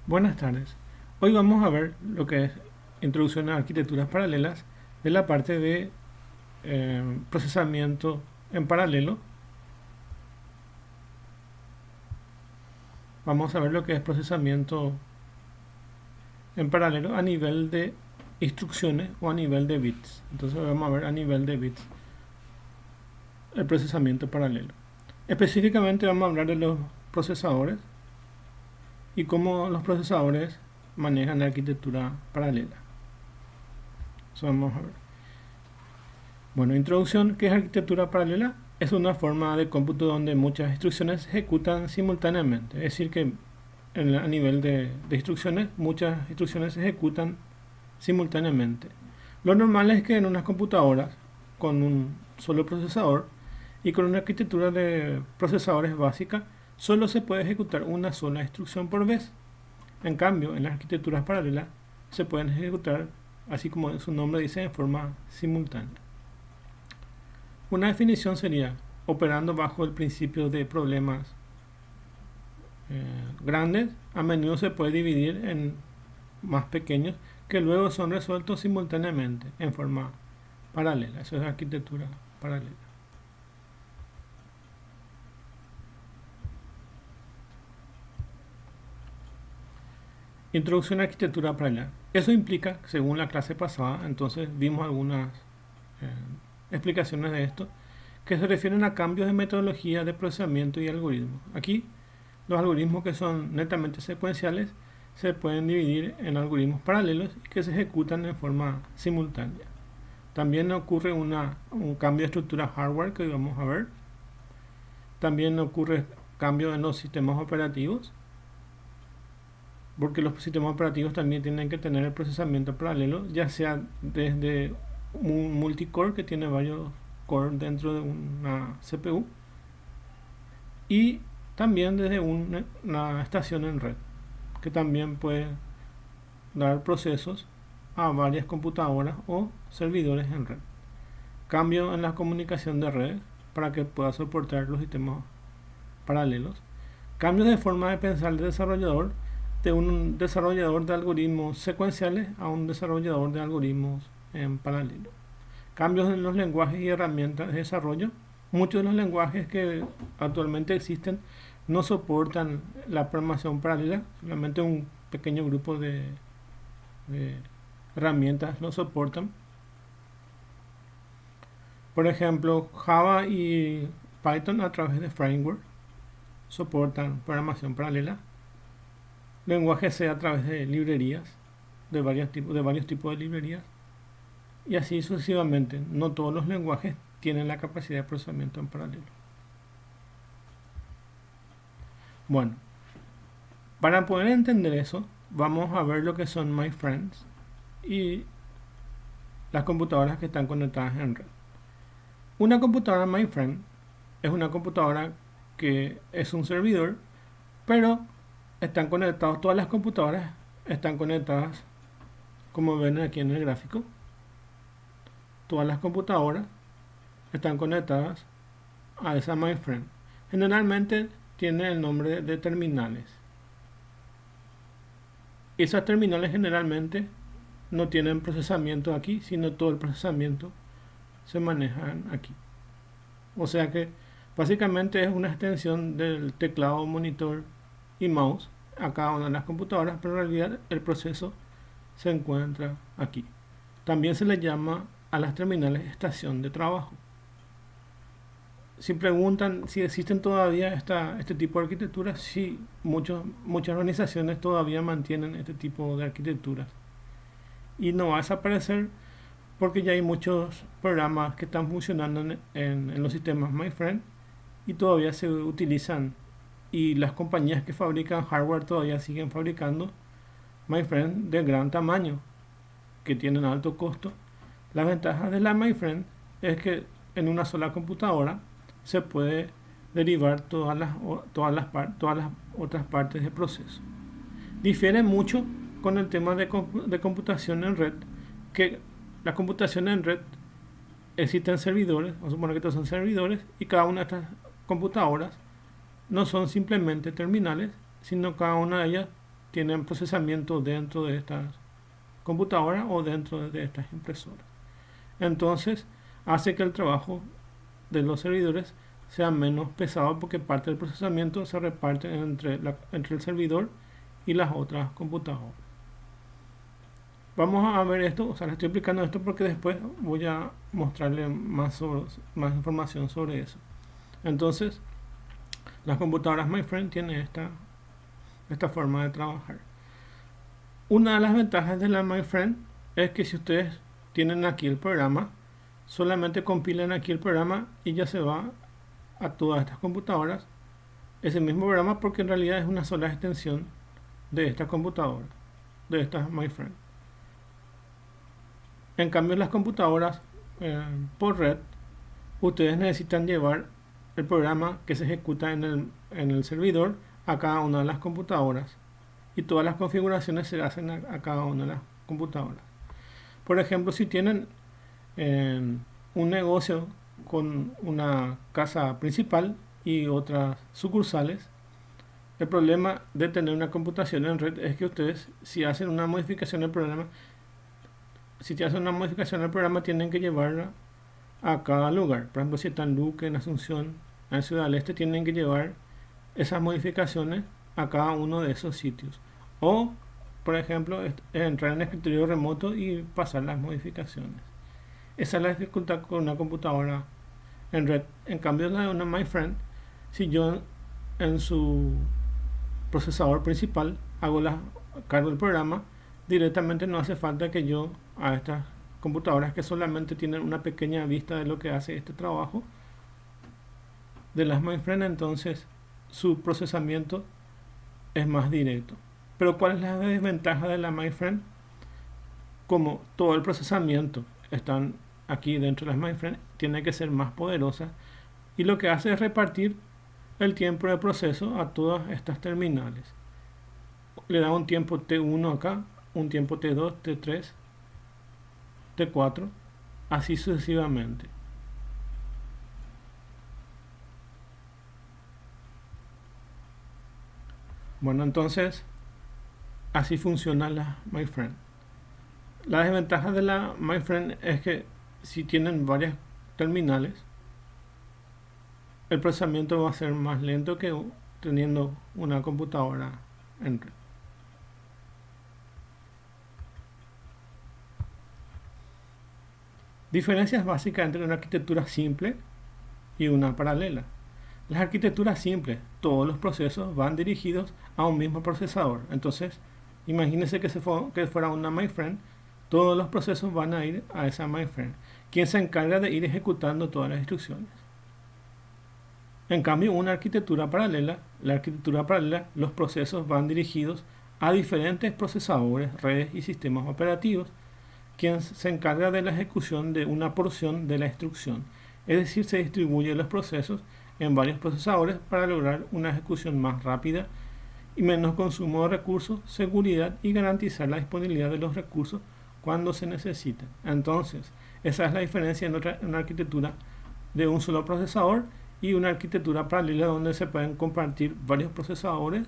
Buenas tardes. Hoy vamos a ver lo que es introducción a arquitecturas paralelas de la parte de procesamiento en paralelo. Vamos a ver lo que es procesamiento en paralelo a nivel de instrucciones o a nivel de bits. Entonces vamos a ver a nivel de bits el procesamiento paralelo. Específicamente vamos a hablar de los procesadores y cómo los procesadores manejan la arquitectura paralela. Eso vamos a ver. Bueno, introducción. ¿Qué es arquitectura paralela? Es una forma de cómputo donde muchas instrucciones se ejecutan simultáneamente. Es decir, que a nivel de instrucciones, muchas instrucciones se ejecutan simultáneamente. Lo normal es que en unas computadoras con un solo procesador y con una arquitectura de procesadores básica, solo se puede ejecutar una sola instrucción por vez. En cambio, en las arquitecturas paralelas se pueden ejecutar, así como su nombre dice, en forma simultánea. Una definición sería: operando bajo el principio de problemas grandes, a menudo se puede dividir en más pequeños que luego son resueltos simultáneamente en forma paralela. Eso es arquitectura paralela. Introducción a arquitectura paralela. Eso implica, según la clase pasada, entonces vimos algunas explicaciones de esto, que se refieren a cambios de metodología de procesamiento y algoritmos. Aquí, los algoritmos que son netamente secuenciales se pueden dividir en algoritmos paralelos y que se ejecutan en forma simultánea. También ocurre un cambio de estructura hardware que hoy vamos a ver. También ocurre cambio en los sistemas operativos, porque los sistemas operativos también tienen que tener el procesamiento paralelo, ya sea desde un multicore que tiene varios cores dentro de una CPU, y también desde una estación en red, que también puede dar procesos a varias computadoras o servidores en red. Cambio en la comunicación de redes para que pueda soportar los sistemas paralelos. Cambios de forma de pensar del desarrollador, de un desarrollador de algoritmos secuenciales a un desarrollador de algoritmos en paralelo. Cambios en los lenguajes y herramientas de desarrollo. Muchos de los lenguajes que actualmente existen no soportan la programación paralela, solamente un pequeño grupo de herramientas lo soportan. Por ejemplo, Java y Python a través de framework soportan programación paralela. Lenguaje C a través de librerías, de varios tipos de librerías, y así sucesivamente. No todos los lenguajes tienen la capacidad de procesamiento en paralelo. Bueno, para poder entender eso, vamos a ver lo que son MyFriends y las computadoras que están conectadas en red. Una computadora MyFriend es una computadora que es un servidor, pero están conectados, todas las computadoras están conectadas, como ven aquí en el gráfico. Todas las computadoras están conectadas a esa MyFriend. Generalmente tiene el nombre de terminales. Esas terminales generalmente no tienen procesamiento aquí, sino todo el procesamiento se maneja aquí. O sea que básicamente es una extensión del teclado, monitor y mouse a cada una de las computadoras, pero en realidad el proceso se encuentra aquí. También se le llama a las terminales estación de trabajo. Si preguntan si existen todavía este tipo de arquitecturas, sí, muchas organizaciones todavía mantienen este tipo de arquitecturas. Y no va a desaparecer porque ya hay muchos programas que están funcionando en los sistemas MyFriend y todavía se utilizan, y las compañías que fabrican hardware todavía siguen fabricando MyFriend de gran tamaño que tienen alto costo. La ventaja de la MyFriend es que en una sola computadora se puede derivar todas las otras partes del proceso. Difiere mucho con el tema de computación en red, que la computación en red existen servidores, vamos a suponer que estos son servidores, y cada una de estas computadoras no son simplemente terminales, sino cada una de ellas tienen procesamiento dentro de estas computadoras o dentro de estas impresoras. Entonces, hace que el trabajo de los servidores sea menos pesado porque parte del procesamiento se reparte entre el servidor y las otras computadoras. Vamos a ver esto, o sea, les estoy explicando esto porque después voy a mostrarle más información sobre eso. Entonces, las computadoras MyFriend tienen esta forma de trabajar. Una de las ventajas de la MyFriend es que si ustedes tienen aquí el programa, solamente compilan aquí el programa y ya se va a todas estas computadoras ese mismo programa, porque en realidad es una sola extensión de esta computadora, de esta MyFriend. En cambio, las computadoras por red, ustedes necesitan llevar el programa que se ejecuta en el servidor a cada una de las computadoras, y todas las configuraciones se hacen a cada una de las computadoras. Por ejemplo, si tienen un negocio con una casa principal y otras sucursales, el problema de tener una computación en red es que ustedes, si hacen una modificación del programa, tienen que llevarla a cada lugar. Por ejemplo, si están en Luque, en Asunción, en Ciudad del Este, tienen que llevar esas modificaciones a cada uno de esos sitios. O, por ejemplo, entrar en el escritorio remoto y pasar las modificaciones. Esa es la dificultad con una computadora en red. En cambio, la de una MyFriend, si yo en su procesador principal cargo el programa, directamente no hace falta que yo a estas computadoras que solamente tienen una pequeña vista de lo que hace este trabajo de las MyFriend, entonces su procesamiento es más directo. Pero ¿cuál es la desventaja de la MyFriend? Como todo el procesamiento están aquí dentro de las MyFriend, tiene que ser más poderosa, y lo que hace es repartir el tiempo de proceso a todas estas terminales. Le da un tiempo T1 acá, un tiempo T2, T3, T4, así sucesivamente. Bueno, entonces así funciona la MyFriend. La desventaja de la MyFriend es que si tienen varias terminales, el procesamiento va a ser más lento que teniendo una computadora en red. Diferencias básicas entre una arquitectura simple y una paralela. Las arquitecturas simples, todos los procesos van dirigidos a un mismo procesador. Entonces, imagínense que fuera una MyFriend, todos los procesos van a ir a esa MyFriend, quien se encarga de ir ejecutando todas las instrucciones. En cambio, una arquitectura paralela, los procesos van dirigidos a diferentes procesadores, redes y sistemas operativos, quien se encarga de la ejecución de una porción de la instrucción. Es decir, se distribuyen los procesos en varios procesadores para lograr una ejecución más rápida y menos consumo de recursos, seguridad y garantizar la disponibilidad de los recursos cuando se necesiten. Entonces, esa es la diferencia entre una arquitectura de un solo procesador y una arquitectura paralela donde se pueden compartir varios procesadores,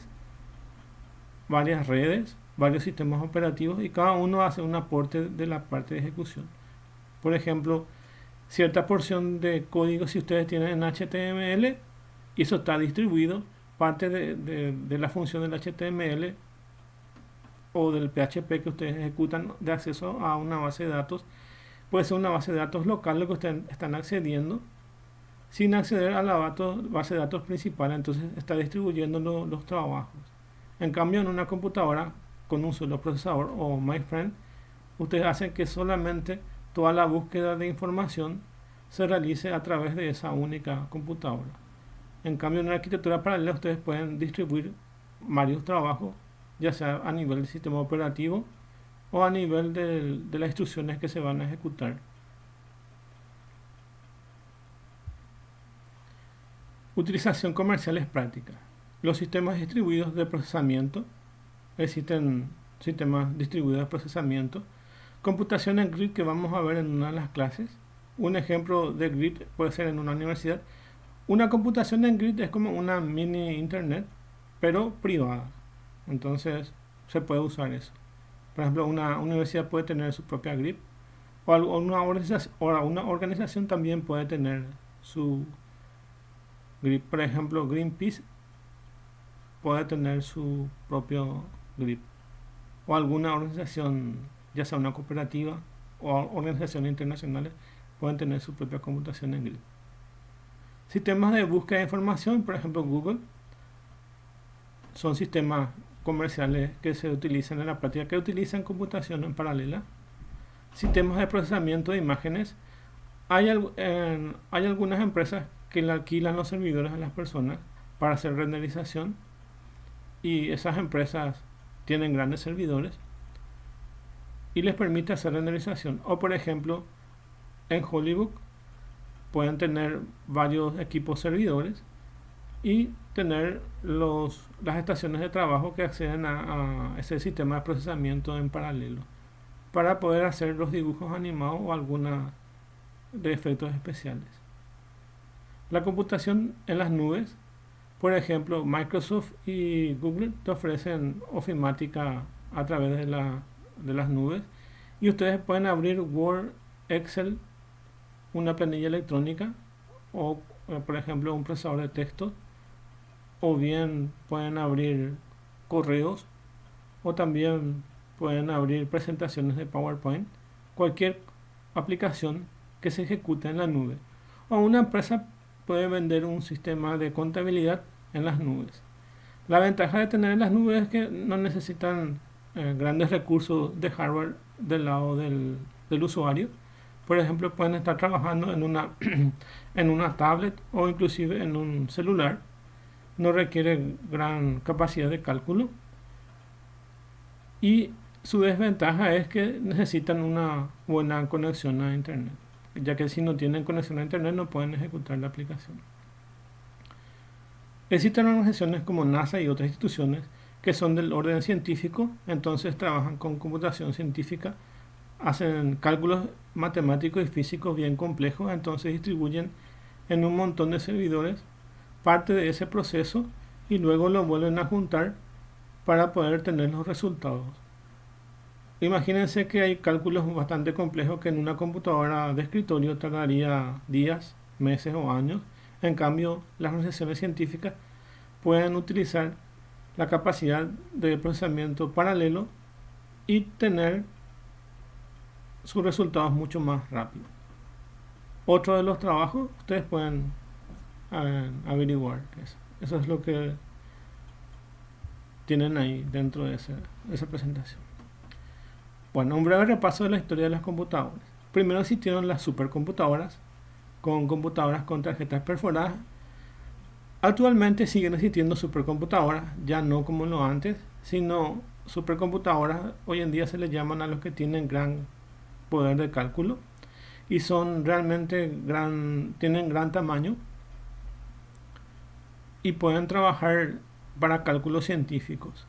varias redes, varios sistemas operativos, y cada uno hace un aporte de la parte de ejecución. Por ejemplo, cierta porción de código, si ustedes tienen en HTML, y eso está distribuido, parte de la función del HTML o del PHP que ustedes ejecutan de acceso a una base de datos, puede ser una base de datos local lo que ustedes están accediendo, sin acceder a la base de datos principal. Entonces está distribuyendo los trabajos. En cambio, en una computadora con un solo procesador o MyFriend, ustedes hacen que solamente toda la búsqueda de información se realice a través de esa única computadora. En cambio, en una arquitectura paralela ustedes pueden distribuir varios trabajos, ya sea a nivel del sistema operativo o a nivel de las instrucciones que se van a ejecutar. Utilización comercial es práctica. Los sistemas distribuidos de procesamiento, existen sistemas distribuidos de procesamiento, computación en grid que vamos a ver en una de las clases. Un ejemplo de grid puede ser en una universidad. Una computación en grid es como una mini internet, pero privada. Entonces, se puede usar eso. Por ejemplo, una universidad puede tener su propia GRIP, o una organización también puede tener su GRIP. Por ejemplo, Greenpeace puede tener su propio GRIP, o alguna organización, ya sea una cooperativa o organizaciones internacionales, pueden tener su propia computación en GRIP. Sistemas de búsqueda de información, por ejemplo Google, son sistemas comerciales que se utilizan en la práctica, que utilizan computación en paralela. Sistemas de procesamiento de imágenes. Hay algunas empresas que le alquilan los servidores a las personas para hacer renderización, y esas empresas tienen grandes servidores y les permite hacer renderización. O por ejemplo, en Hollywood pueden tener varios equipos servidores y tener las estaciones de trabajo que acceden a ese sistema de procesamiento en paralelo para poder hacer los dibujos animados o alguna de efectos especiales. La computación en las nubes, por ejemplo, Microsoft y Google te ofrecen ofimática a través de las nubes, y ustedes pueden abrir Word, Excel, una planilla electrónica, o por ejemplo un procesador de texto, o bien pueden abrir correos, o también pueden abrir presentaciones de PowerPoint, cualquier aplicación que se ejecute en la nube. O una empresa puede vender un sistema de contabilidad en las nubes. La ventaja de tener en las nubes es que no necesitan grandes recursos de hardware del lado del usuario. Por ejemplo, pueden estar trabajando en una tablet o inclusive en un celular. No requiere gran capacidad de cálculo. Y su desventaja es que necesitan una buena conexión a internet, ya que si no tienen conexión a internet no pueden ejecutar la aplicación. Existen organizaciones como NASA y otras instituciones que son del orden científico, entonces trabajan con computación científica, hacen cálculos matemáticos y físicos bien complejos, entonces distribuyen en un montón de servidores parte de ese proceso y luego lo vuelven a juntar para poder tener los resultados. Imagínense que hay cálculos bastante complejos que en una computadora de escritorio tardaría días, meses o años. En cambio, las organizaciones científicas pueden utilizar la capacidad de procesamiento paralelo y tener sus resultados mucho más rápido. Otro de los trabajos, ustedes pueden averiguar eso. Eso es lo que tienen ahí dentro de esa presentación. Bueno, un breve repaso de la historia de las computadoras. Primero existieron las supercomputadoras, con computadoras con tarjetas perforadas. Actualmente siguen existiendo supercomputadoras, ya no como lo antes, sino supercomputadoras hoy en día se les llaman a los que tienen gran poder de cálculo y son realmente tienen gran tamaño y pueden trabajar para cálculos científicos.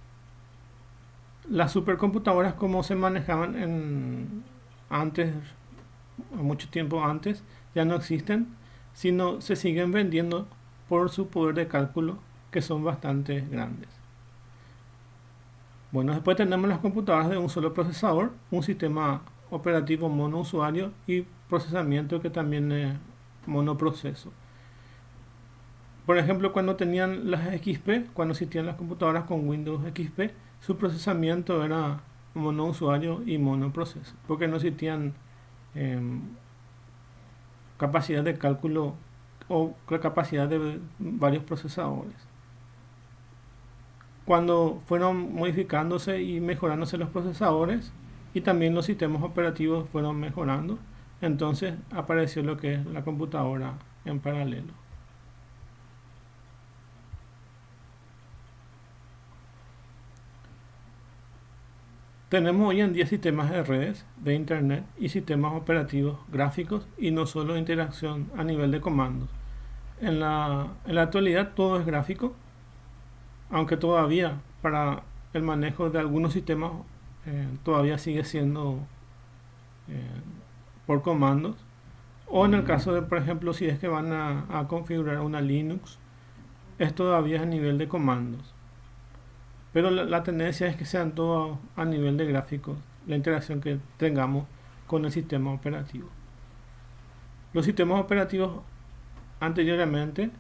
Las supercomputadoras, como se manejaban antes, mucho tiempo antes, ya no existen, sino se siguen vendiendo por su poder de cálculo, que son bastante grandes. Bueno, después tenemos las computadoras de un solo procesador, un sistema operativo monousuario y procesamiento que también es monoproceso. Por ejemplo, cuando tenían las XP, cuando existían las computadoras con Windows XP, su procesamiento era monousuario y monoproceso, porque no existían capacidad de cálculo o capacidad de varios procesadores. Cuando fueron modificándose y mejorándose los procesadores y también los sistemas operativos fueron mejorando, entonces apareció lo que es la computadora en paralelo. Tenemos hoy en día sistemas de redes, de internet y sistemas operativos gráficos y no solo interacción a nivel de comandos. En la actualidad todo es gráfico, aunque todavía para el manejo de algunos sistemas todavía sigue siendo por comandos. O en el caso de, por ejemplo, si es que van a configurar una Linux, es todavía a nivel de comandos. pero la tendencia es que sean todos a nivel de gráficos, la interacción que tengamos con el sistema operativo. Los sistemas operativos anteriormente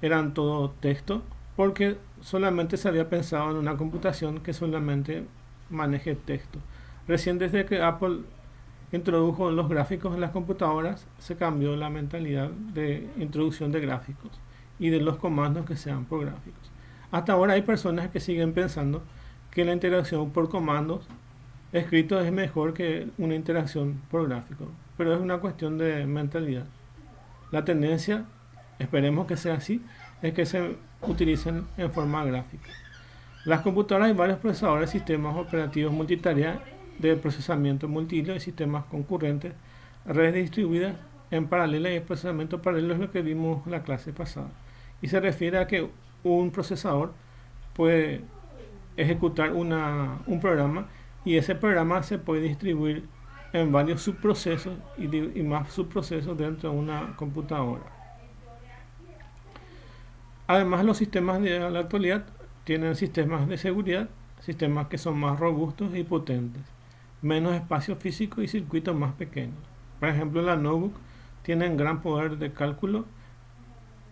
eran todo texto, porque solamente se había pensado en una computación que solamente maneje texto. Recién desde que Apple introdujo los gráficos en las computadoras, se cambió la mentalidad de introducción de gráficos y de los comandos que sean por gráficos. Hasta ahora hay personas que siguen pensando que la interacción por comandos escritos es mejor que una interacción por gráfico, pero es una cuestión de mentalidad. La tendencia, esperemos que sea así, es que se utilicen en forma gráfica. Las computadoras hay varios procesadores, sistemas operativos multitarea de procesamiento múltiple y sistemas concurrentes, redes distribuidas en paralela, y el procesamiento paralelo es lo que vimos en la clase pasada. Y se refiere a que un procesador puede ejecutar un programa, y ese programa se puede distribuir en varios subprocesos y más subprocesos dentro de una computadora. Además, los sistemas de la actualidad tienen sistemas de seguridad, sistemas que son más robustos y potentes, menos espacio físico y circuitos más pequeños. Por ejemplo, la notebook tienen gran poder de cálculo,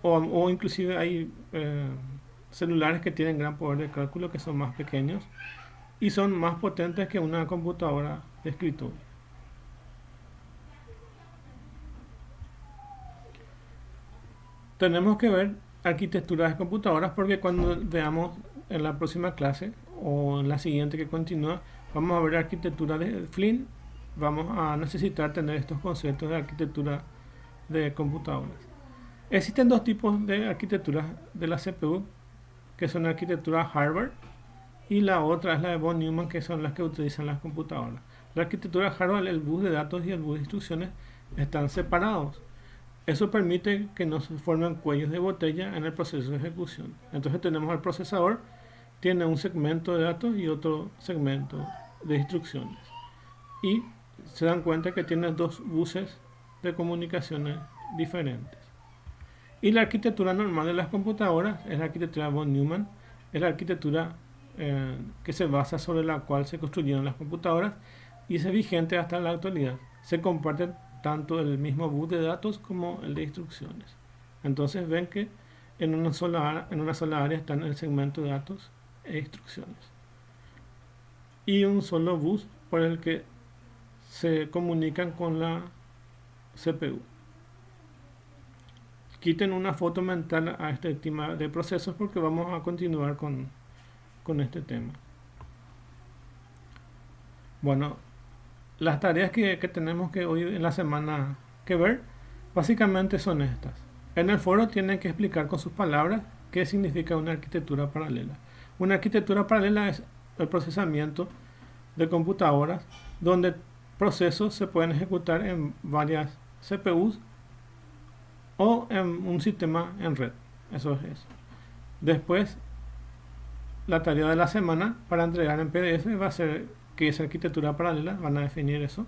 o inclusive hay celulares que tienen gran poder de cálculo, que son más pequeños y son más potentes que una computadora de escritorio. Tenemos que ver arquitecturas de computadoras, porque cuando veamos en la próxima clase o en la siguiente que continúa, vamos a ver arquitectura de Flynn. Vamos a necesitar tener estos conceptos de arquitectura de computadoras. Existen dos tipos de arquitecturas de la CPU, que son la arquitectura Harvard y la otra es la de von Neumann, que son las que utilizan las computadoras. La arquitectura Harvard, el bus de datos y el bus de instrucciones están separados. Eso permite que no se formen cuellos de botella en el proceso de ejecución. Entonces tenemos el procesador, tiene un segmento de datos y otro segmento de instrucciones. Y se dan cuenta que tiene dos buses de comunicaciones diferentes. Y la arquitectura normal de las computadoras es la arquitectura von Neumann, es la arquitectura que se basa sobre la cual se construyeron las computadoras y es vigente hasta la actualidad. Se comparten tanto el mismo bus de datos como el de instrucciones. Entonces ven que en una sola área están el segmento de datos e instrucciones y un solo bus por el que se comunican con la CPU. Quiten una foto mental a este tema de procesos, porque vamos a continuar con este tema. Bueno, las tareas que tenemos que hoy en la semana que ver básicamente son estas. En el foro tienen que explicar con sus palabras qué significa una arquitectura paralela. Una arquitectura paralela es el procesamiento de computadoras donde procesos se pueden ejecutar en varias CPUs o en un sistema en red. Eso es eso. Después, la tarea de la semana para entregar en PDF va a ser qué es arquitectura paralela. Van a definir eso.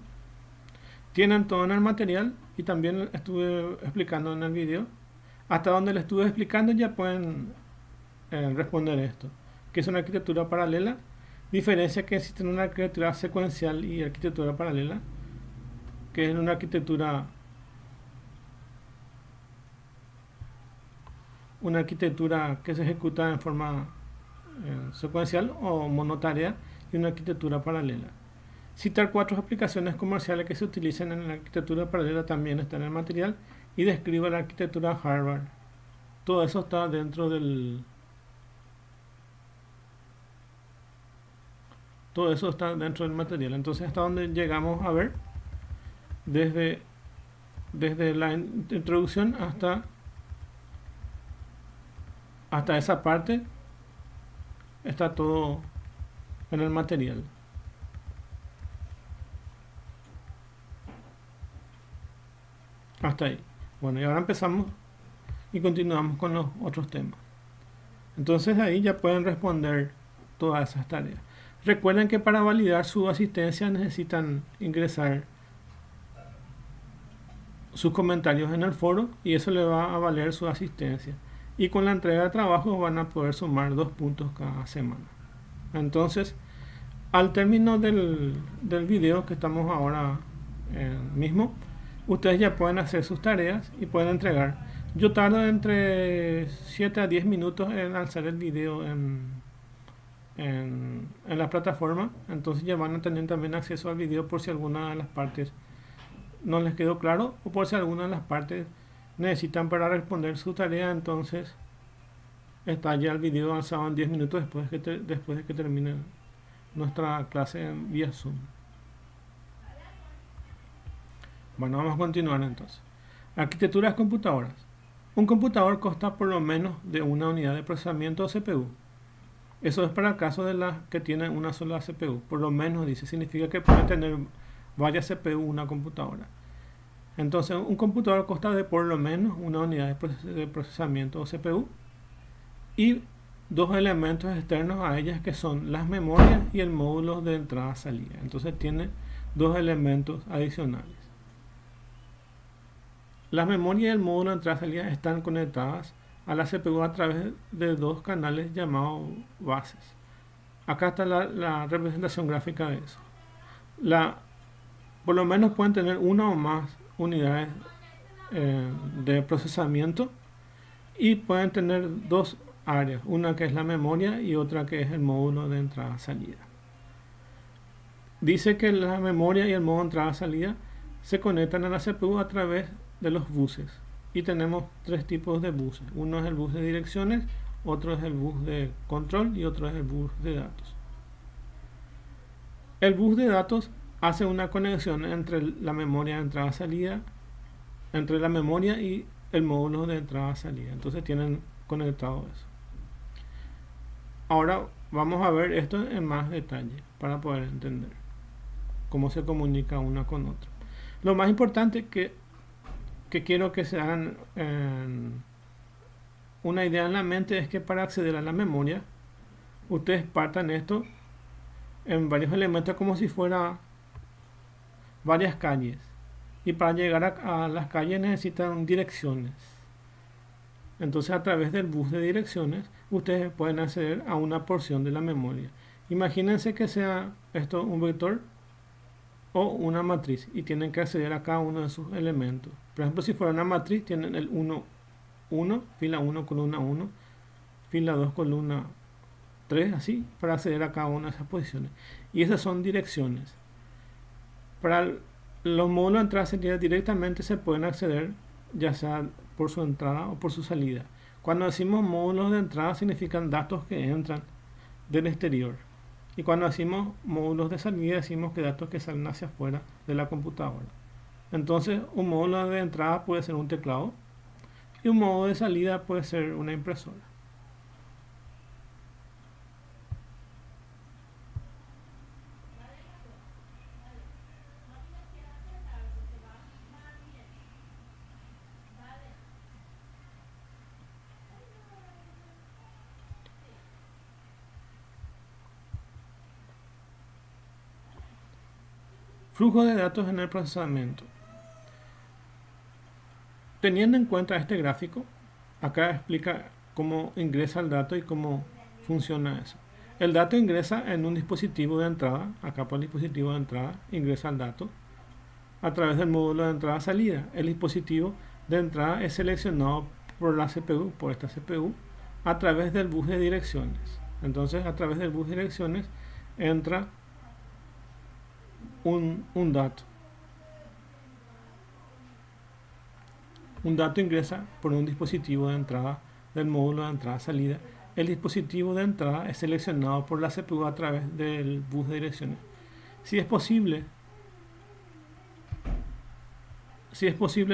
Tienen todo en el material y también estuve explicando en el video. Hasta donde les estuve explicando ya pueden responder esto. ¿Qué es una arquitectura paralela? Diferencia que existe una arquitectura secuencial y arquitectura paralela, que es una arquitectura que se ejecuta en forma secuencial o monotarea, y una arquitectura paralela. Citar 4 aplicaciones comerciales que se utilizan en la arquitectura paralela también está en el material, y describe la arquitectura Harvard. Todo eso está dentro del material. Entonces, hasta donde llegamos a ver, desde la introducción hasta esa parte, está todo en el material. Hasta ahí. Bueno, y ahora empezamos y continuamos con los otros temas. Entonces ahí ya pueden responder todas esas tareas. Recuerden que para validar su asistencia necesitan ingresar sus comentarios en el foro, y eso le va a valer su asistencia. Y con la entrega de trabajo van a poder sumar 2 puntos cada semana. Entonces, al término del video que estamos ahora mismo, ustedes ya pueden hacer sus tareas y pueden entregar. Yo tardo entre 7 a 10 minutos en lanzar el video en la plataforma, entonces ya van a tener también acceso al video por si alguna de las partes no les quedó claro o por si alguna de las partes necesitan para responder su tarea. Entonces está ya el video lanzado en 10 minutos después de que termine nuestra clase en vía Zoom. Bueno, vamos a continuar entonces. Arquitectura de computadoras. Un computador consta por lo menos de una unidad de procesamiento o CPU. Eso es para el caso de las que tienen una sola CPU. Por lo menos, dice, significa que puede tener varias CPU una computadora. Entonces, un computador consta de por lo menos una unidad de procesamiento o CPU y dos elementos externos a ellas que son las memorias y el módulo de entrada-salida. Entonces tiene dos elementos adicionales. Las memorias y el módulo de entrada-salida están conectadas a la CPU a través de dos canales llamados bases. Acá está la representación gráfica de eso. Por lo menos pueden tener una o más unidades de procesamiento y pueden tener dos áreas, una que es la memoria y otra que es el módulo de entrada-salida. Dice que la memoria y el módulo de entrada-salida se conectan a la CPU a través de los buses y tenemos tres tipos de buses. Uno es el bus de direcciones, otro es el bus de control y otro es el bus de datos. El bus de datos hace una conexión entre la memoria de entrada-salida, entre la memoria y el módulo de entrada-salida. Entonces tienen conectado eso. Ahora vamos a ver esto en más detalle para poder entender cómo se comunica una con otra. Lo más importante que quiero que se hagan una idea en la mente es que para acceder a la memoria ustedes partan esto en varios elementos como si fuera varias calles, y para llegar a las calles necesitan direcciones. Entonces a través del bus de direcciones ustedes pueden acceder a una porción de la memoria. Imagínense que sea esto un vector o una matriz y tienen que acceder a cada uno de sus elementos. Por ejemplo, si fuera una matriz tienen el 1, 1, fila 1, columna 1, fila 2, columna 3, así, para acceder a cada una de esas posiciones. Y esas son direcciones. Para los módulos de entrada y salida directamente se pueden acceder ya sea por su entrada o por su salida. Cuando decimos módulos de entrada significan datos que entran del exterior. Y cuando decimos módulos de salida decimos que datos que salen hacia afuera de la computadora. Entonces un módulo de entrada puede ser un teclado y un módulo de salida puede ser una impresora. Flujo de datos en el procesamiento. Teniendo en cuenta este gráfico, acá explica cómo ingresa el dato y cómo funciona eso. El dato ingresa en un dispositivo de entrada, acá por el dispositivo de entrada ingresa el dato a través del módulo de entrada-salida. El dispositivo de entrada es seleccionado por la CPU, por esta CPU, a través del bus de direcciones. Entonces a través del bus de direcciones entra un dato. Un dato ingresa por un dispositivo de entrada del módulo de entrada-salida. El dispositivo de entrada es seleccionado por la CPU a través del bus de direcciones. Si es posible,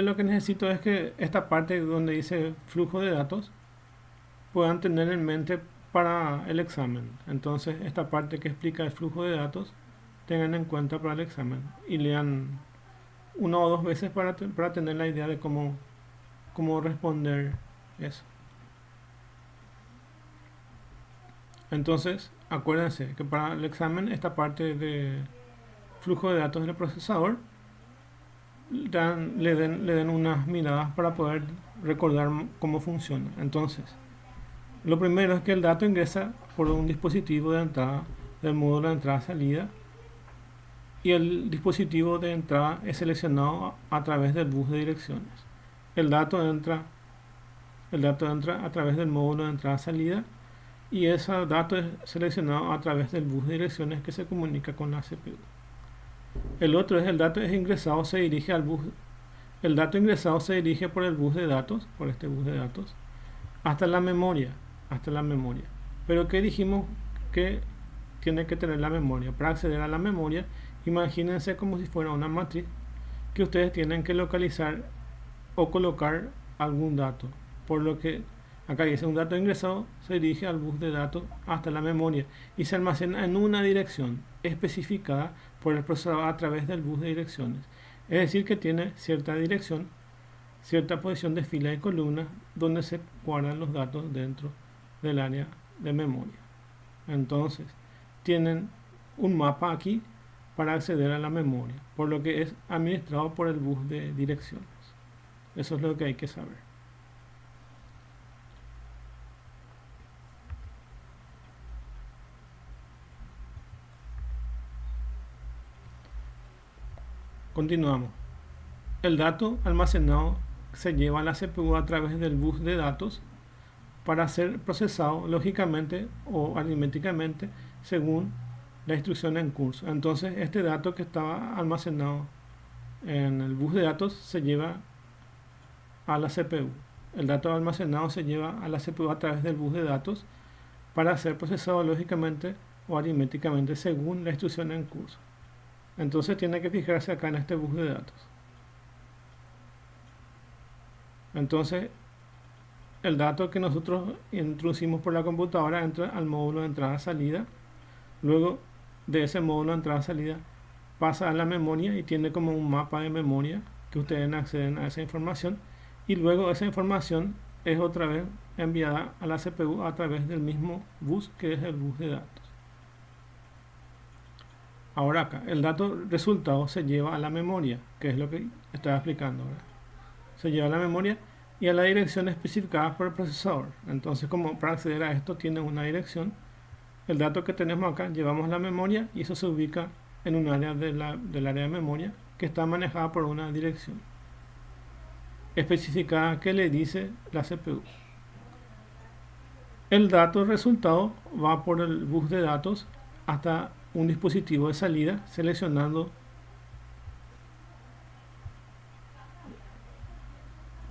lo que necesito es que esta parte donde dice flujo de datos puedan tener en mente para el examen. Entonces esta parte que explica el flujo de datos tengan en cuenta para el examen y lean una o dos veces para tener la idea de cómo responder eso. Entonces acuérdense que para el examen esta parte de flujo de datos del procesador le den unas miradas para poder recordar cómo funciona. Entonces lo primero es que el dato ingresa por un dispositivo de entrada del módulo de entrada-salida, y el dispositivo de entrada es seleccionado a través del bus de direcciones. El dato entra a través del módulo de entrada-salida, y ese dato es seleccionado a través del bus de direcciones que se comunica con la CPU. El otro es el dato es ingresado, se dirige al bus. El dato ingresado se dirige por el bus de datos, por este bus de datos, hasta la memoria. Pero ¿qué dijimos que tiene que tener la memoria? Para acceder a la memoria, imagínense como si fuera una matriz que ustedes tienen que localizar o colocar algún dato. Por lo que acá dice un dato ingresado se dirige al bus de datos hasta la memoria y se almacena en una dirección especificada por el procesador a través del bus de direcciones. Es decir, que tiene cierta dirección, cierta posición de fila y columna donde se guardan los datos dentro del área de memoria. Entonces, tienen un mapa aquí para acceder a la memoria, por lo que es administrado por el bus de direcciones. Eso es lo que hay que saber. Continuamos. El dato almacenado se lleva a la CPU a través del bus de datos para ser procesado lógicamente o aritméticamente según la instrucción en curso. Entonces este dato que estaba almacenado en el bus de datos se lleva a la CPU. El dato almacenado se lleva a la CPU a través del bus de datos para ser procesado lógicamente o aritméticamente según la instrucción en curso. Entonces tiene que fijarse acá en este bus de datos. Entonces el dato que nosotros introducimos por la computadora entra al módulo de entrada-salida. Luego de ese módulo de entrada-salida pasa a la memoria y tiene como un mapa de memoria que ustedes acceden a esa información, y luego esa información es otra vez enviada a la CPU a través del mismo bus que es el bus de datos. Ahora acá, el dato resultado se lleva a la memoria, que es lo que estaba explicando ahora. Se lleva a la memoria y a la dirección especificada por el procesador. Entonces, como para acceder a esto tiene una dirección, el dato que tenemos acá llevamos a la memoria y eso se ubica en un área del área de memoria que está manejada por una dirección especificada que le dice la CPU. El dato resultado va por el bus de datos hasta un dispositivo de salida seleccionando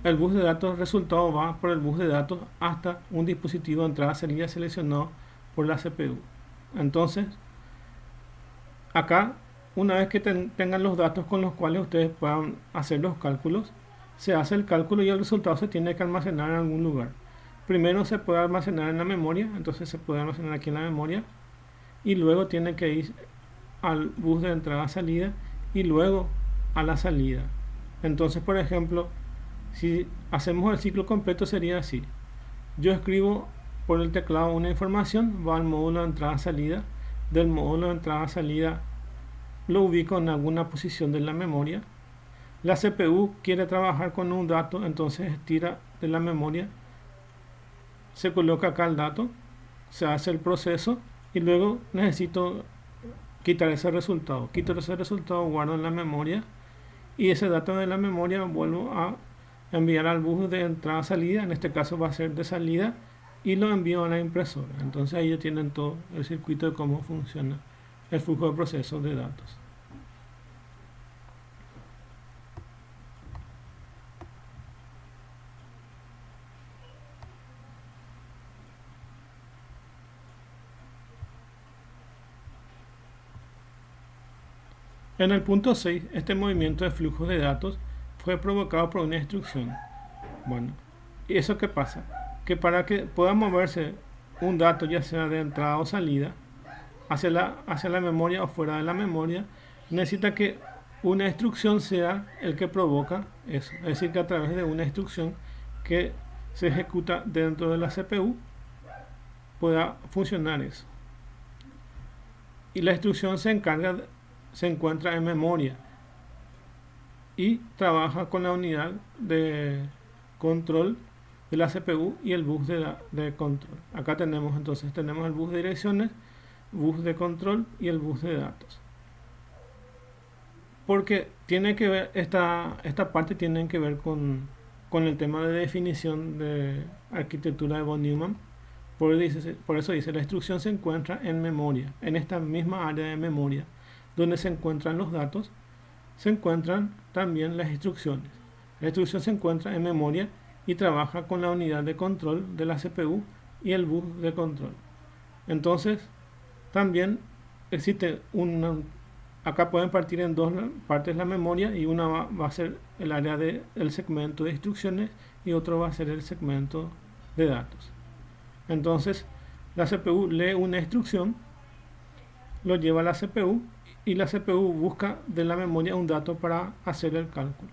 el bus de datos resultado va por el bus de datos hasta un dispositivo de entrada-salida seleccionado por la CPU. Entonces, acá, una vez que tengan los datos con los cuales ustedes puedan hacer los cálculos, se hace el cálculo y el resultado se tiene que almacenar en algún lugar. Primero se puede almacenar en la memoria, entonces se puede almacenar aquí en la memoria, y luego tiene que ir al bus de entrada-salida y luego a la salida. Entonces, por ejemplo, si hacemos el ciclo completo sería así: yo escribo por el teclado una información, va al módulo de entrada-salida, del módulo de entrada-salida lo ubico en alguna posición de la memoria, la CPU quiere trabajar con un dato, entonces estira de la memoria, se coloca acá el dato, se hace el proceso y luego necesito quitar ese resultado. Quito ese resultado, guardo en la memoria y ese dato de la memoria vuelvo a enviar al bus de entrada-salida, en este caso va a ser de salida, y lo envío a la impresora. Entonces ahí ya tienen todo el circuito de cómo funciona el flujo de procesos de datos. En el punto 6, este movimiento de flujo de datos fue provocado por una instrucción. Bueno, ¿y eso qué pasa? Que para que pueda moverse un dato, ya sea de entrada o salida, hacia la memoria o fuera de la memoria, necesita que una instrucción sea el que provoca eso. Es decir, que a través de una instrucción que se ejecuta dentro de la CPU pueda funcionar eso. Y la instrucción se encuentra en memoria y trabaja con la unidad de control de la CPU y el bus de control. Acá tenemos entonces tenemos el bus de direcciones, bus de control y el bus de datos. Porque tiene que ver, esta parte tiene que ver con el tema de definición de arquitectura de von Neumann. Por eso dice, la instrucción se encuentra en memoria, en esta misma área de memoria, donde se encuentran los datos, se encuentran también las instrucciones. La instrucción se encuentra en memoria y trabaja con la unidad de control de la CPU y el bus de control. Entonces, también existe acá pueden partir en dos partes la memoria, y una va a ser el área del segmento de instrucciones y otro va a ser el segmento de datos. Entonces, la CPU lee una instrucción, lo lleva a la CPU y la CPU busca de la memoria un dato para hacer el cálculo.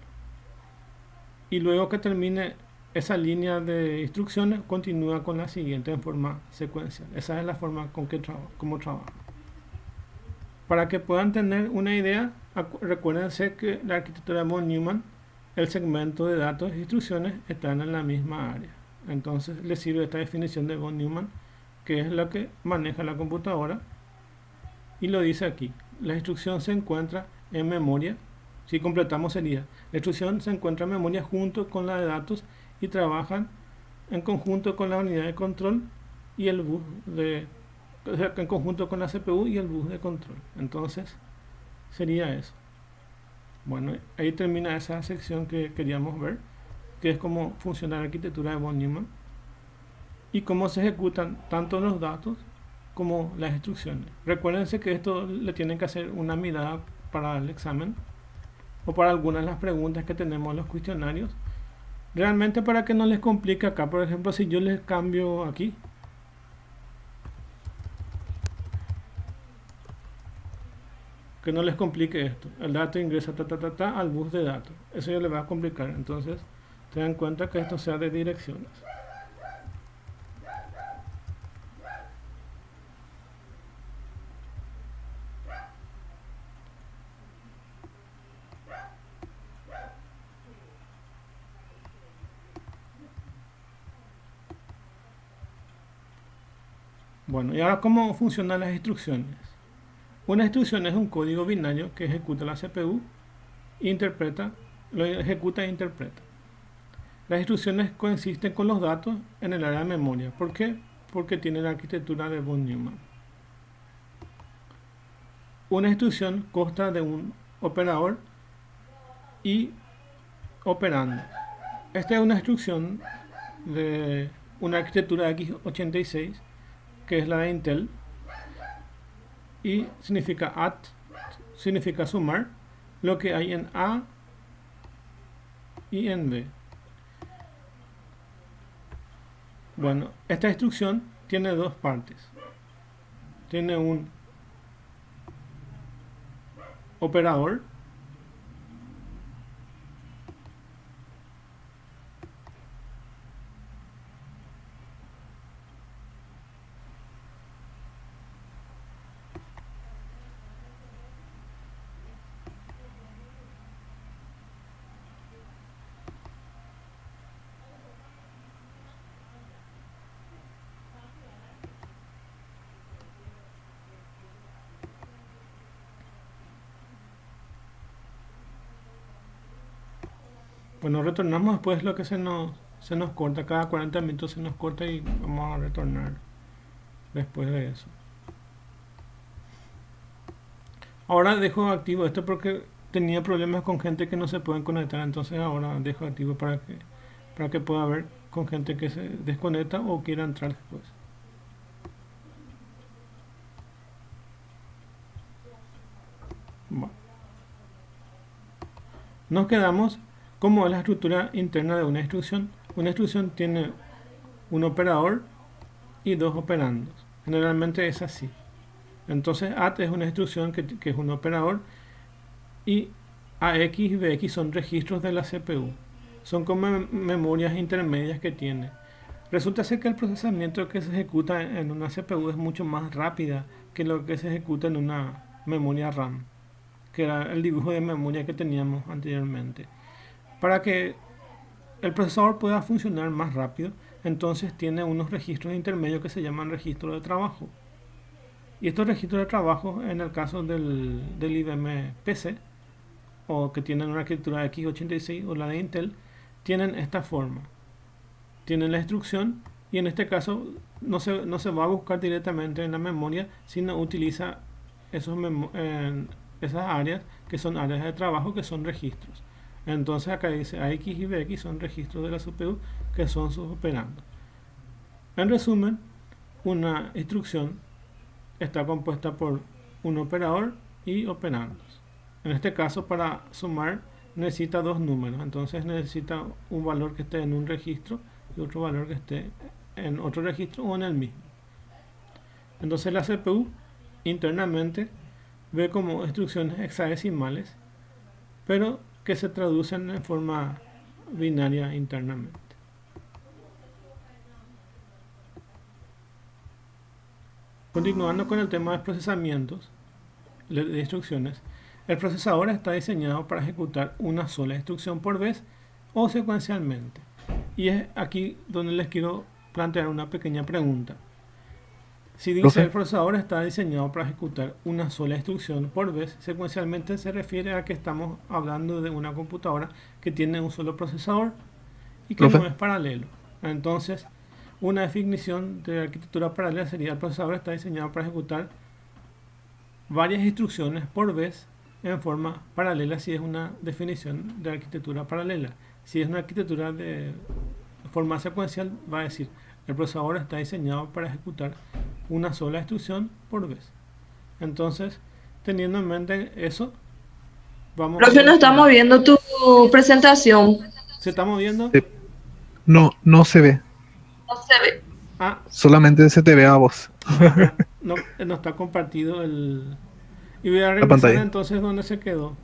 Y luego que termine esa línea de instrucciones, continúa con la siguiente en forma secuencial. Esa es la forma como trabaja. Para que puedan tener una idea, recuérdense que la arquitectura de von Neumann, el segmento de datos e instrucciones están en la misma área. Entonces les sirve esta definición de von Neumann, que es la que maneja la computadora, y lo dice aquí. La instrucción se encuentra en memoria. Si completamos sería, la instrucción se encuentra en memoria junto con la de datos y trabajan en conjunto con la unidad de control y el bus en conjunto con la CPU y el bus de control. Entonces sería eso. Bueno, ahí termina esa sección que queríamos ver, que es cómo funciona la arquitectura de von Neumann y cómo se ejecutan tanto los datos como las instrucciones. Recuérdense que esto le tienen que hacer una mirada para el examen o para algunas de las preguntas que tenemos en los cuestionarios. Realmente, para que no les complique acá, por ejemplo, si yo les cambio aquí, que no les complique esto, el dato ingresa al bus de datos, eso ya les va a complicar. Entonces tengan en cuenta que esto sea de direcciones. Bueno, y ahora, ¿cómo funcionan las instrucciones? Una instrucción es un código binario que ejecuta la CPU, lo ejecuta e interpreta. Las instrucciones coexisten con los datos en el área de memoria. ¿Por qué? Porque tiene la arquitectura de von Neumann. Una instrucción consta de un operador y operando. Esta es una instrucción de una arquitectura x86, que es la de Intel, y significa add, significa sumar lo que hay en A y en B. Bueno, esta instrucción tiene dos partes. Tiene un operador Bueno, retornamos después lo que se nos corta. Cada 40 minutos se nos corta y vamos a retornar después de eso. Ahora dejo activo esto porque tenía problemas con gente que no se pueden conectar. Entonces ahora dejo activo para que pueda ver con gente que se desconecta o quiera entrar después. Bueno. Nos quedamos cómo es la estructura interna de una instrucción. Una instrucción tiene un operador y dos operandos. Generalmente es así. Entonces add es una instrucción que es un operador, y AX y BX son registros de la CPU. Son como memorias intermedias que tiene. Resulta ser que el procesamiento que se ejecuta en una CPU es mucho más rápida que lo que se ejecuta en una memoria RAM, que era el dibujo de memoria que teníamos anteriormente. Para que el procesador pueda funcionar más rápido, entonces tiene unos registros intermedios que se llaman registros de trabajo. Y estos registros de trabajo, en el caso del IBM PC, o que tienen una arquitectura x86 o la de Intel, tienen esta forma. Tienen la instrucción y en este caso no se va a buscar directamente en la memoria, sino utiliza esas áreas que son áreas de trabajo, que son registros. Entonces acá dice AX y BX son registros de la CPU que son sus operandos. En resumen, una instrucción está compuesta por un operador y operandos. En este caso, para sumar necesita dos números, entonces necesita un valor que esté en un registro y otro valor que esté en otro registro o en el mismo. Entonces la CPU internamente ve como instrucciones hexadecimales, pero que se traducen en forma binaria internamente. Continuando con el tema de procesamientos de instrucciones, el procesador está diseñado para ejecutar una sola instrucción por vez o secuencialmente. Y es aquí donde les quiero plantear una pequeña pregunta. Si dice el procesador está diseñado para ejecutar una sola instrucción por vez, secuencialmente se refiere a que estamos hablando de una computadora que tiene un solo procesador y que no es paralelo. Entonces, una definición de arquitectura paralela sería: el procesador está diseñado para ejecutar varias instrucciones por vez en forma paralela, si es una definición de arquitectura paralela. Si es una arquitectura de forma secuencial, va a decir: el procesador está diseñado para ejecutar una sola instrucción por vez. Entonces, teniendo en mente eso, vamos Profe, no estamos viendo tu presentación. ¿Se está moviendo? No, no se ve. No se ve. Ah, Solamente se te ve a vos. ya. No está compartido el... Y voy a La regresar pantalla. entonces donde se quedó.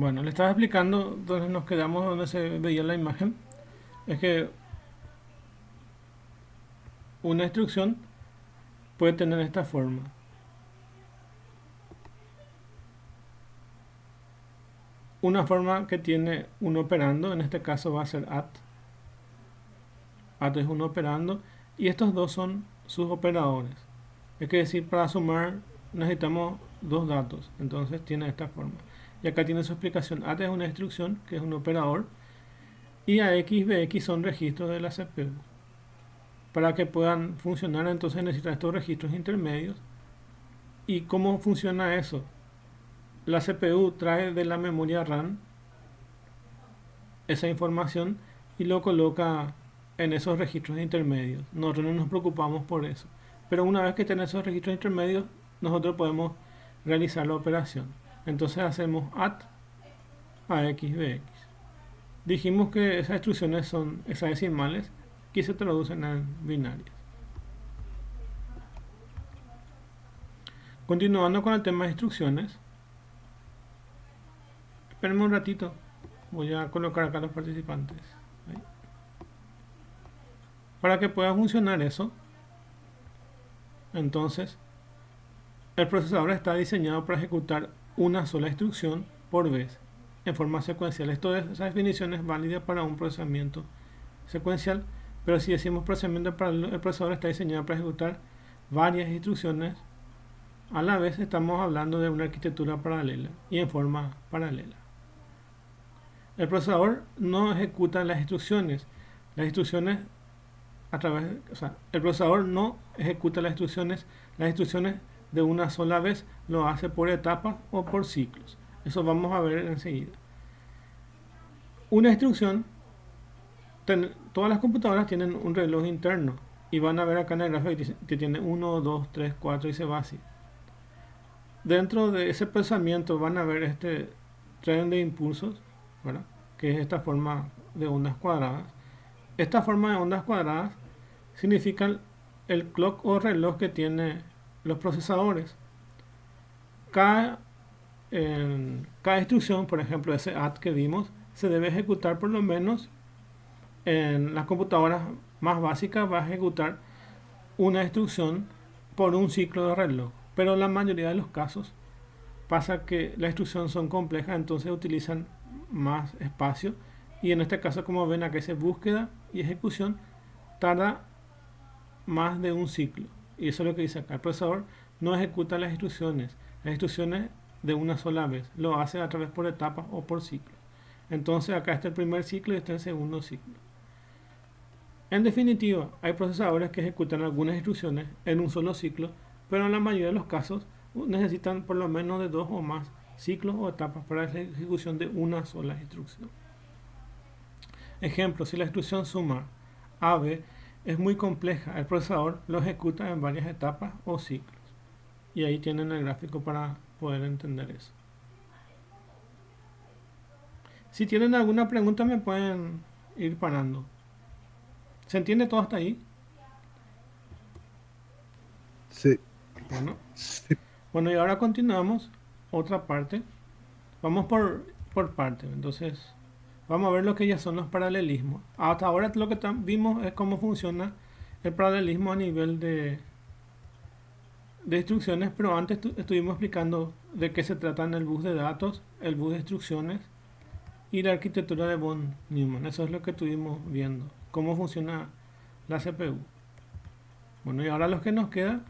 Bueno, le estaba explicando donde nos quedamos, donde se veía la imagen. Es que una instrucción puede tener esta forma. Una forma que tiene un operando, en este caso va a ser add. Add es un operando y estos dos son sus operadores. Es decir, para sumar necesitamos dos datos, entonces tiene esta forma. Y acá tiene su explicación. Add es una instrucción que es un operador y AX y BX son registros de la CPU. Para que puedan funcionar, entonces necesitan estos registros intermedios. ¿Y cómo funciona eso? La CPU trae de la memoria RAM esa información y lo coloca en esos registros intermedios. Nosotros no nos preocupamos por eso. Pero una vez que tenemos esos registros intermedios, nosotros podemos realizar la operación. Entonces hacemos add a x bx. Dijimos que esas instrucciones son hexadecimales que se traducen en binarias. Continuando con el tema de instrucciones, espérenme un ratito, voy a colocar acá a los participantes. Ahí. Para que pueda funcionar eso, entonces el procesador está diseñado para ejecutar una sola instrucción por vez en forma secuencial. Esa definición es válida para un procesamiento secuencial, pero si decimos procesamiento paralelo, el procesador está diseñado para ejecutar varias instrucciones a la vez. Estamos hablando de una arquitectura paralela y en forma paralela. El procesador no ejecuta las instrucciones a través, el procesador no ejecuta las instrucciones de una sola vez, lo hace por etapas o por ciclos. Eso vamos a ver enseguida. Una instrucción, todas las computadoras tienen un reloj interno y van a ver acá en el gráfico que tiene 1, 2, 3, 4 y se va así. Dentro de ese procesamiento van a ver este tren de impulsos, ¿verdad? que es esta forma de ondas cuadradas. Esta forma de ondas cuadradas significa el clock o reloj que tienen los procesadores. Cada instrucción, por ejemplo, ese add que vimos, se debe ejecutar por lo menos en las computadoras más básicas, va a ejecutar una instrucción por un ciclo de reloj. Pero en la mayoría de los casos pasa que las instrucciones son complejas, entonces utilizan más espacio. Y en este caso, como ven, acá dice búsqueda y ejecución, tarda más de un ciclo. Y eso es lo que dice acá. El procesador no ejecuta las instrucciones de una sola vez. Lo hace a través por etapas o por ciclos. Entonces acá está el primer ciclo y está el segundo ciclo. En definitiva, hay procesadores que ejecutan algunas instrucciones en un solo ciclo, pero en la mayoría de los casos necesitan por lo menos de 2 o más ciclos o etapas para la ejecución de una sola instrucción. Ejemplo, si la instrucción sumar AB es muy compleja, el procesador lo ejecuta en varias etapas o ciclos. Y ahí tienen el gráfico para poder entender eso. Si tienen alguna pregunta me pueden ir parando. ¿Se entiende todo hasta ahí? Sí. Bueno, Sí. y ahora continuamos otra parte. Vamos por parte. Entonces, vamos a ver lo que ya son los paralelismos. Hasta ahora lo que vimos es cómo funciona el paralelismo a nivel de instrucciones, pero antes estuvimos explicando de qué se trata en el bus de datos, el bus de instrucciones y la arquitectura de von Neumann. Eso es lo que estuvimos viendo, cómo funciona la CPU. Bueno, y ahora lo que nos queda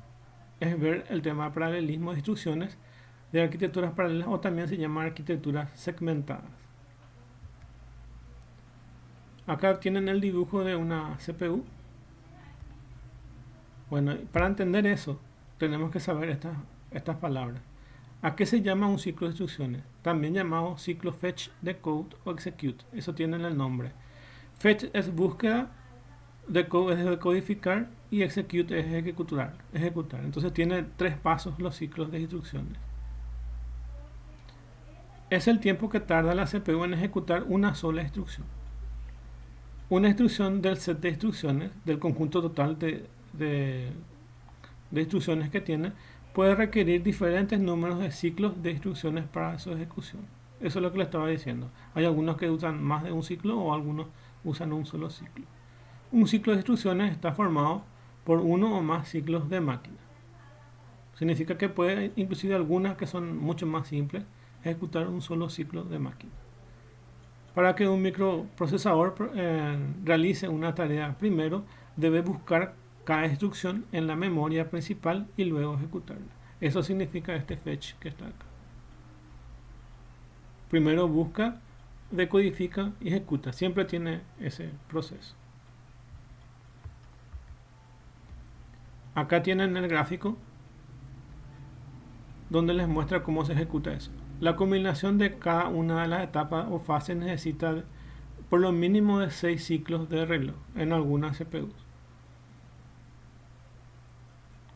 es ver el tema de paralelismo de instrucciones de arquitecturas paralelas, o también se llama arquitecturas segmentadas. Acá tienen el dibujo de una CPU. Bueno, para entender eso tenemos que saber estas palabras. ¿A qué se llama un ciclo de instrucciones? También llamado ciclo fetch, decode o execute. Eso tiene el nombre. Fetch es búsqueda, decode es decodificar y execute es ejecutar. Entonces tiene 3 pasos los ciclos de instrucciones. Es el tiempo que tarda la CPU en ejecutar una sola instrucción. Una instrucción del set de instrucciones, del conjunto total de instrucciones que tiene, puede requerir diferentes números de ciclos de instrucciones para su ejecución. Eso es lo que le estaba diciendo. Hay algunos que usan más de un ciclo o algunos usan un solo ciclo. Un ciclo de instrucciones está formado por uno o más ciclos de máquina. Significa que puede, inclusive algunas que son mucho más simples, ejecutar un solo ciclo de máquina. Para que un microprocesador realice una tarea, primero debe buscar cada instrucción en la memoria principal y luego ejecutarla. Eso significa este fetch que está acá. Primero busca, decodifica y ejecuta. Siempre tiene ese proceso. Acá tienen el gráfico donde les muestra cómo se ejecuta eso. La combinación de cada una de las etapas o fases necesita por lo mínimo de 6 ciclos de reloj en algunas CPUs.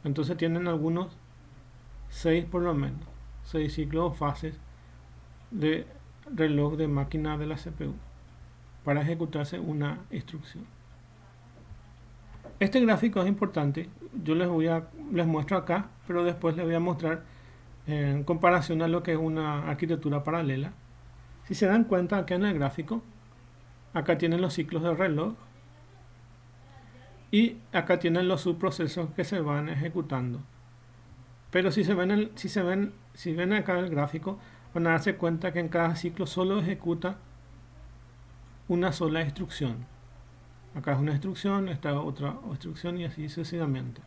Entonces tienen algunos 6 por lo menos, 6 ciclos o fases de reloj de máquina de la CPU para ejecutarse una instrucción. Este gráfico es importante, yo les muestro acá, pero después les voy a mostrar en comparación a lo que es una arquitectura paralela. Si se dan cuenta, acá en el gráfico, acá tienen los ciclos de reloj y acá tienen los subprocesos que se van ejecutando. Pero si ven acá el gráfico, van a darse cuenta que en cada ciclo solo ejecuta una sola instrucción. Acá es una instrucción, esta otra instrucción y así sucesivamente.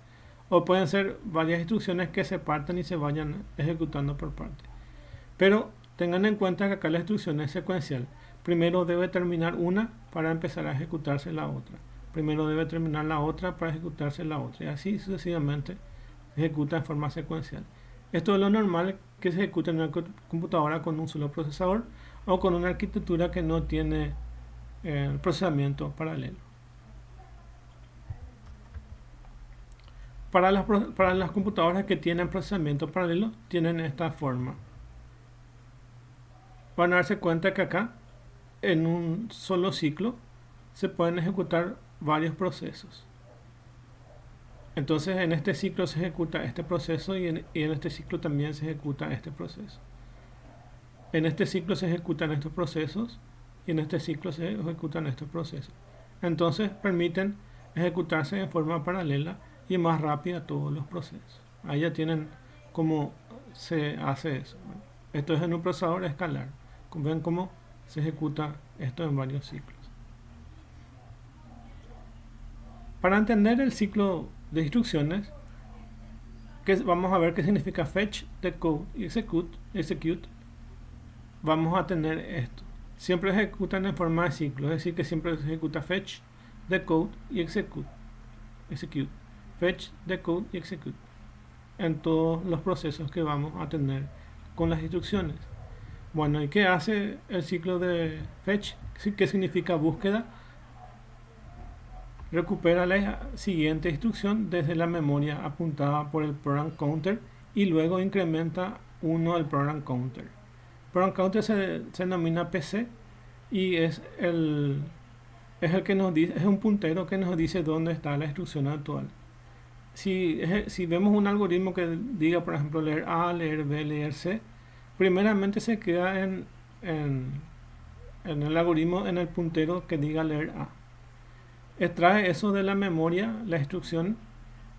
O pueden ser varias instrucciones que se parten y se vayan ejecutando por parte. Pero tengan en cuenta que acá la instrucción es secuencial. Primero debe terminar una para empezar a ejecutarse la otra. Primero debe terminar la otra para ejecutarse la otra. Y así sucesivamente se ejecuta en forma secuencial. Esto es lo normal que se ejecuta en una computadora con un solo procesador o con una arquitectura que no tiene procesamiento paralelo. Para las computadoras que tienen procesamiento paralelo, tienen esta forma. Van a darse cuenta que acá en un solo ciclo se pueden ejecutar varios procesos. Entonces en este ciclo se ejecuta este proceso y en este ciclo también se ejecuta este proceso. En este ciclo se ejecutan estos procesos y en este ciclo se ejecutan estos procesos. Entonces permiten ejecutarse de forma paralela y más rápida todos los procesos. Ahí ya tienen cómo se hace eso. Bueno, esto es en un procesador escalar. Ven cómo se ejecuta esto en varios ciclos. Para entender el ciclo de instrucciones, vamos a ver qué significa fetch, decode y execute. Vamos a tener esto. Siempre ejecutan en forma de ciclo, es decir, que siempre se ejecuta fetch, decode y execute. Fetch, decode y execute. En todos los procesos que vamos a tener con las instrucciones. Bueno, ¿y qué hace el ciclo de fetch? ¿Qué significa búsqueda? Recupera la siguiente instrucción desde la memoria apuntada por el program counter y luego incrementa 1 el program counter. Program counter se denomina PC y es el que nos dice, es un puntero que nos dice dónde está la instrucción actual. Si vemos un algoritmo que diga, por ejemplo, leer A, leer B, leer C, primeramente se queda en el algoritmo, en el puntero que diga leer A. Extrae eso de la memoria, la instrucción,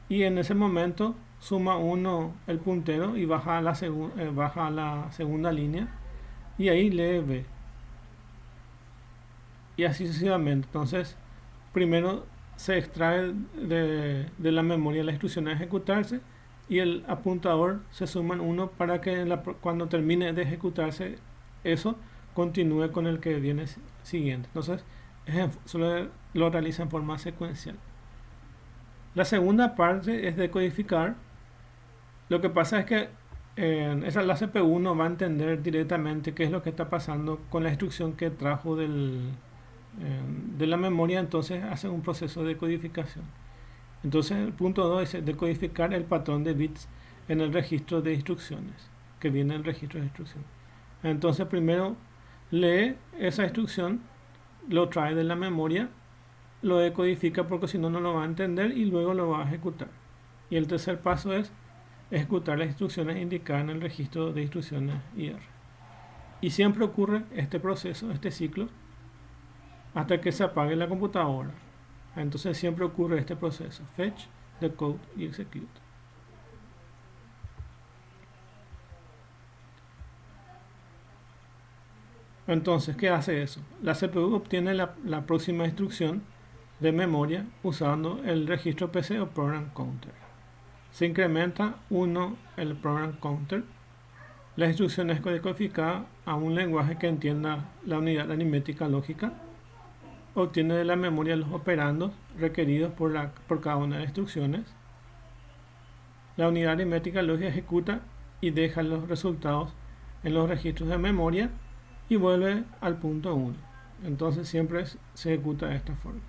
y en ese momento suma 1 el puntero y baja a la segunda línea y ahí lee B. Y así sucesivamente. Entonces, primero se extrae de la memoria la instrucción a ejecutarse y el apuntador se suma en 1 para que cuando termine de ejecutarse eso continúe con el que viene siguiente. Entonces, solo lo realiza en forma secuencial. La segunda parte es decodificar. Lo que pasa es que la CPU no va a entender directamente qué es lo que está pasando con la instrucción que trajo de la memoria, entonces hace un proceso de decodificación. Entonces el punto 2 es decodificar el patrón de bits en el registro de instrucciones, que viene en el registro de instrucciones. Entonces primero lee esa instrucción, lo trae de la memoria, lo decodifica porque si no, no lo va a entender y luego lo va a ejecutar. Y el tercer paso es ejecutar las instrucciones indicadas en el registro de instrucciones IR. Y siempre ocurre este proceso, este ciclo, hasta que se apague la computadora. Entonces siempre ocurre este proceso, fetch, decode y execute. Entonces, ¿qué hace eso? La CPU obtiene la próxima instrucción de memoria usando el registro PC o program counter. Se incrementa 1 el program counter. La instrucción es decodificada a un lenguaje que entienda la unidad aritmética lógica. Obtiene de la memoria los operandos requeridos por cada una de las instrucciones. La unidad aritmética lógica ejecuta y deja los resultados en los registros de memoria y vuelve al punto 1. Entonces siempre se ejecuta de esta forma.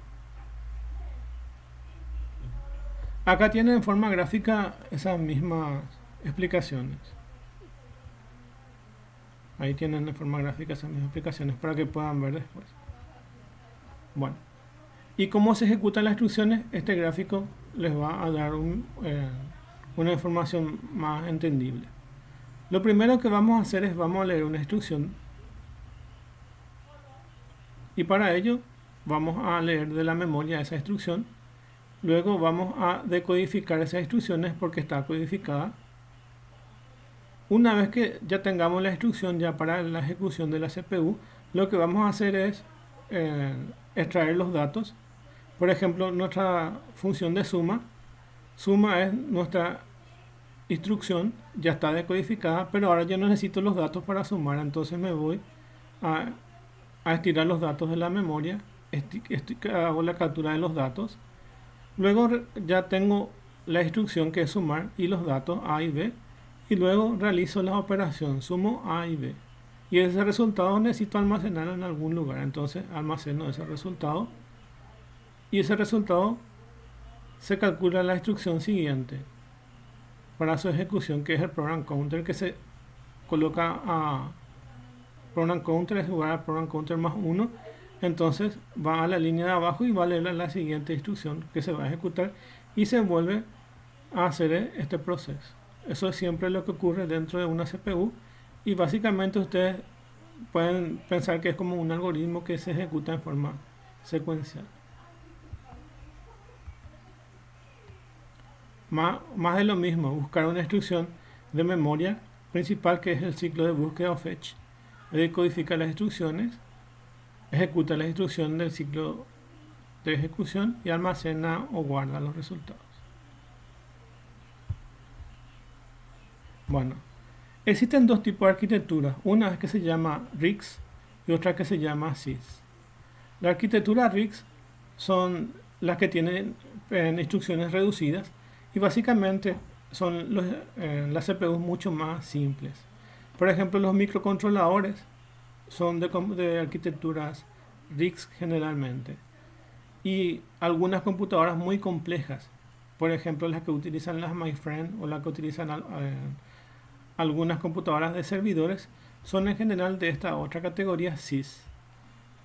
Acá tienen en forma gráfica esas mismas explicaciones. Ahí tienen en forma gráfica esas mismas explicaciones para que puedan ver después. Bueno, ¿y cómo se ejecutan las instrucciones? Este gráfico les va a dar una información más entendible. Lo primero que vamos a hacer es vamos a leer una instrucción y para ello vamos a leer de la memoria esa instrucción. Luego vamos a decodificar esas instrucciones porque está codificada. Una vez que ya tengamos la instrucción ya para la ejecución de la CPU, lo que vamos a hacer es extraer los datos. Por ejemplo, nuestra función de suma. Suma es nuestra instrucción, ya está decodificada, pero ahora yo necesito los datos para sumar. Entonces me voy a estirar los datos de la memoria, hago la captura de los datos. Luego ya tengo la instrucción que es sumar y los datos A y B. Y luego realizo la operación, sumo A y B. Y ese resultado necesito almacenarlo en algún lugar. Entonces almaceno ese resultado. Y ese resultado se calcula la instrucción siguiente para su ejecución, que es el program counter, que se coloca program counter es igual a program counter más 1. Entonces va a la línea de abajo y va a leer la siguiente instrucción que se va a ejecutar y se vuelve a hacer este proceso. Eso es siempre lo que ocurre dentro de una CPU y básicamente ustedes pueden pensar que es como un algoritmo que se ejecuta en forma secuencial. Más de lo mismo, buscar una instrucción de memoria principal que es el ciclo de búsqueda o fetch. Decodifica las instrucciones, ejecuta la instrucción del ciclo de ejecución y almacena o guarda los resultados. Bueno, existen dos tipos de arquitecturas, una que se llama RISC y otra que se llama CISC. La arquitectura RISC son las que tienen instrucciones reducidas y básicamente son las CPUs mucho más simples. Por ejemplo, los microcontroladores son de arquitecturas RISC generalmente y algunas computadoras muy complejas, por ejemplo las que utilizan las MyFriend o las que utilizan algunas computadoras de servidores, son en general de esta otra categoría CISC,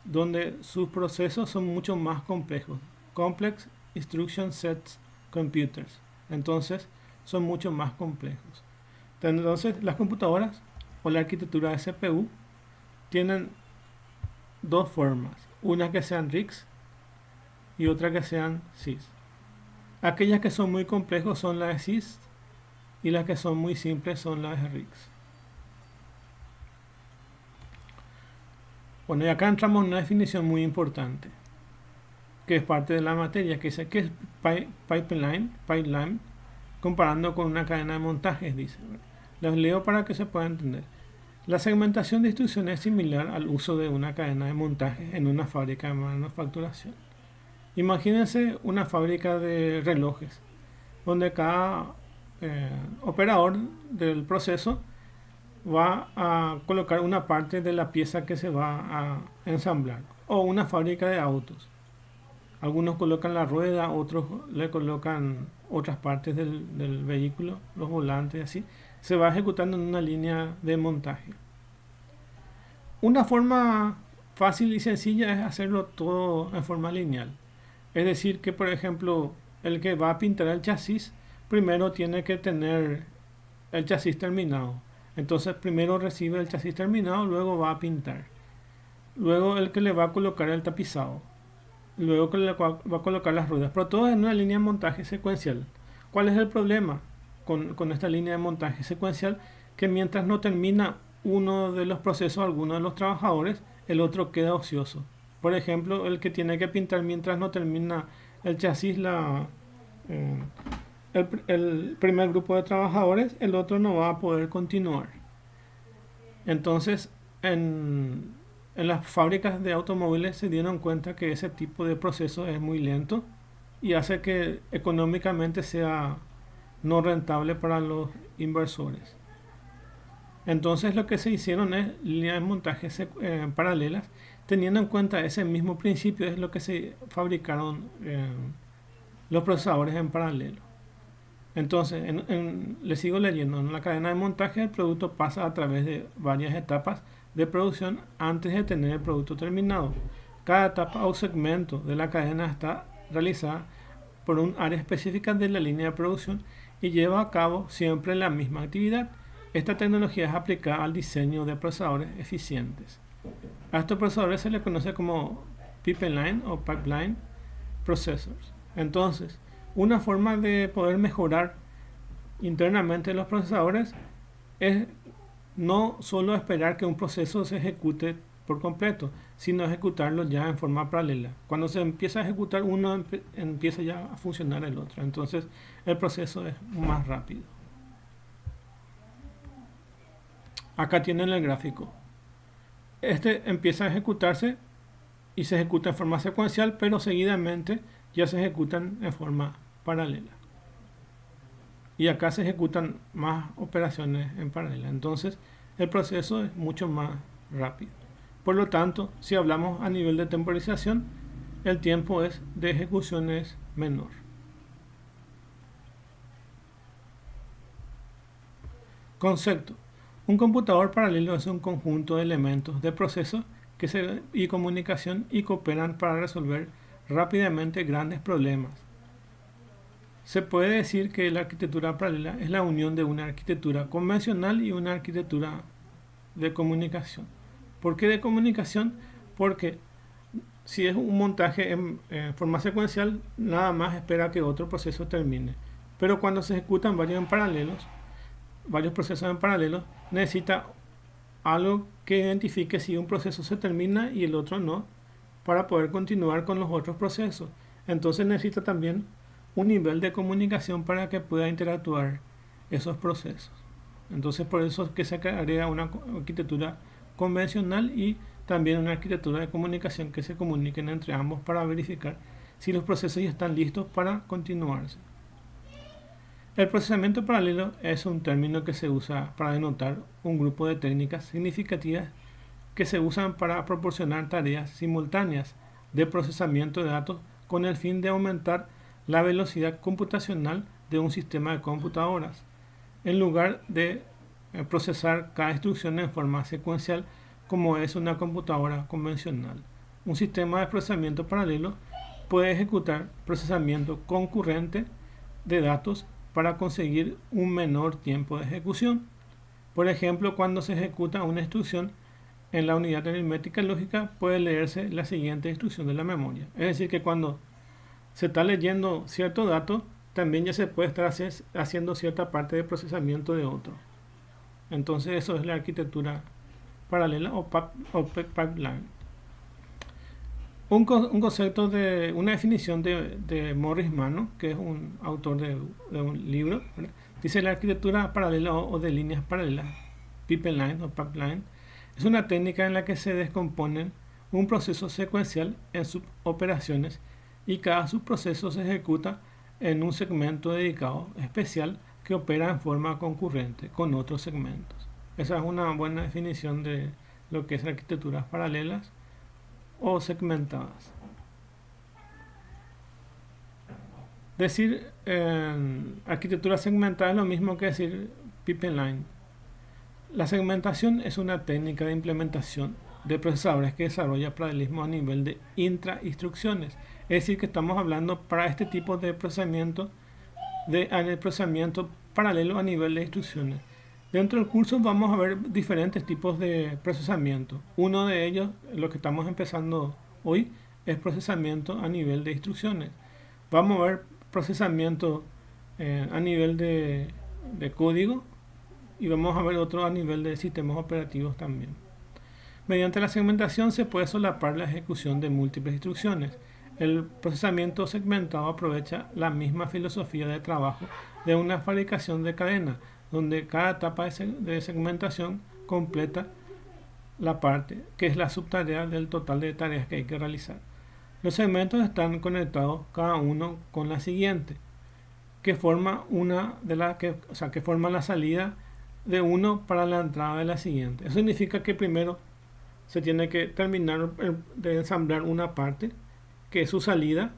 donde sus procesos son mucho más complejos, Complex Instruction Sets Computers, entonces son mucho más complejos. Entonces las computadoras o la arquitectura de CPU tienen dos formas, una que sean RISC y otra que sean CISC. Aquellas que son muy complejos son las de CISC y las que son muy simples son las de RISC. Bueno, y acá entramos en una definición muy importante, que es parte de la materia, que dice que es pipeline, comparando con una cadena de montajes, dice. Los leo para que se pueda entender. La segmentación de instrucciones es similar al uso de una cadena de montajes en una fábrica de manufacturación. Imagínense una fábrica de relojes, donde cada operador del proceso va a colocar una parte de la pieza que se va a ensamblar. O una fábrica de autos. Algunos colocan la rueda, otros le colocan otras partes del vehículo, los volantes, así. Se va ejecutando en una línea de montaje. Una forma fácil y sencilla es hacerlo todo en forma lineal. Es decir, que por ejemplo, el que va a pintar el chasis, primero tiene que tener el chasis terminado. Entonces primero recibe el chasis terminado, luego va a pintar. Luego el que le va a colocar el tapizado. Luego que le va a colocar las ruedas. Pero todo en una línea de montaje secuencial. ¿Cuál es el problema con esta línea de montaje secuencial? Que mientras no termina uno de los procesos, alguno de los trabajadores, el otro queda ocioso. Por ejemplo, el que tiene que pintar mientras no termina el chasis, el primer grupo de trabajadores, el otro no va a poder continuar. Entonces, en las fábricas de automóviles se dieron cuenta que ese tipo de proceso es muy lento y hace que económicamente sea no rentable para los inversores. Entonces lo que se hicieron es líneas de montaje paralelas, teniendo en cuenta ese mismo principio es lo que se fabricaron los procesadores en paralelo. Entonces, le sigo leyendo, en la cadena de montaje el producto pasa a través de varias etapas de producción antes de tener el producto terminado. Cada etapa o segmento de la cadena está realizada por un área específica de la línea de producción y lleva a cabo siempre la misma actividad. Esta tecnología es aplicada al diseño de procesadores eficientes. A estos procesadores se les conoce como pipeline o pipeline processors. Entonces, una forma de poder mejorar internamente los procesadores es no solo esperar que un proceso se ejecute por completo, sino ejecutarlo ya en forma paralela. Cuando se empieza a ejecutar uno, empieza ya a funcionar el otro. Entonces, el proceso es más rápido. Acá tienen el gráfico. Este empieza a ejecutarse y se ejecuta en forma secuencial, pero seguidamente ya se ejecutan en forma paralela. Y acá se ejecutan más operaciones en paralela. Entonces, el proceso es mucho más rápido. Por lo tanto, si hablamos a nivel de temporización, el tiempo de ejecución es menor. Concepto. Un computador paralelo es un conjunto de elementos de proceso y comunicación y cooperan para resolver rápidamente grandes problemas. Se puede decir que la arquitectura paralela es la unión de una arquitectura convencional y una arquitectura de comunicación. ¿Por qué de comunicación? Porque si es un montaje en forma secuencial, nada más espera que otro proceso termine. Pero cuando se ejecutan varios procesos en paralelo, necesita algo que identifique si un proceso se termina y el otro no, para poder continuar con los otros procesos. Entonces necesita también un nivel de comunicación para que pueda interactuar esos procesos. Entonces por eso es que se crea una arquitectura convencional y también una arquitectura de comunicación que se comuniquen entre ambos para verificar si los procesos ya están listos para continuarse. El procesamiento paralelo es un término que se usa para denotar un grupo de técnicas significativas que se usan para proporcionar tareas simultáneas de procesamiento de datos con el fin de aumentar la velocidad computacional de un sistema de computadoras. En lugar de procesar cada instrucción en forma secuencial como es una computadora convencional, un sistema de procesamiento paralelo puede ejecutar procesamiento concurrente de datos para conseguir un menor tiempo de ejecución. Por ejemplo, cuando se ejecuta una instrucción en la unidad aritmética lógica, puede leerse la siguiente instrucción de la memoria. Es decir, que cuando se está leyendo cierto dato, también ya se puede estar haciendo cierta parte de procesamiento de otro. Entonces eso es la arquitectura paralela o pipeline. Un concepto de una definición de Morris Mano, que es un autor de un libro, ¿verdad? Dice: la arquitectura paralela o de líneas paralelas, pipeline o pipeline, es una técnica en la que se descomponen un proceso secuencial en suboperaciones y cada subproceso se ejecuta en un segmento dedicado especial que opera en forma concurrente con otros segmentos. Esa es una buena definición de lo que es arquitecturas paralelas o segmentadas. Decir arquitectura segmentada es lo mismo que decir pipeline. La segmentación es una técnica de implementación de procesadores que desarrolla paralelismo a nivel de intrainstrucciones. Es decir, que estamos hablando para este tipo de procesamiento paralelo a nivel de instrucciones. Dentro del curso vamos a ver diferentes tipos de procesamiento. Uno de ellos, lo que estamos empezando hoy, es procesamiento a nivel de instrucciones. Vamos a ver procesamiento a nivel de código y vamos a ver otro a nivel de sistemas operativos también. Mediante la segmentación se puede solapar la ejecución de múltiples instrucciones. El procesamiento segmentado aprovecha la misma filosofía de trabajo de una fabricación de cadena, donde cada etapa de segmentación completa la parte que es la subtarea del total de tareas que hay que realizar. Los segmentos están conectados cada uno con la siguiente, que forma que forma la salida de uno para la entrada de la siguiente. Eso significa que primero se tiene que terminar de ensamblar una parte, que es su salida,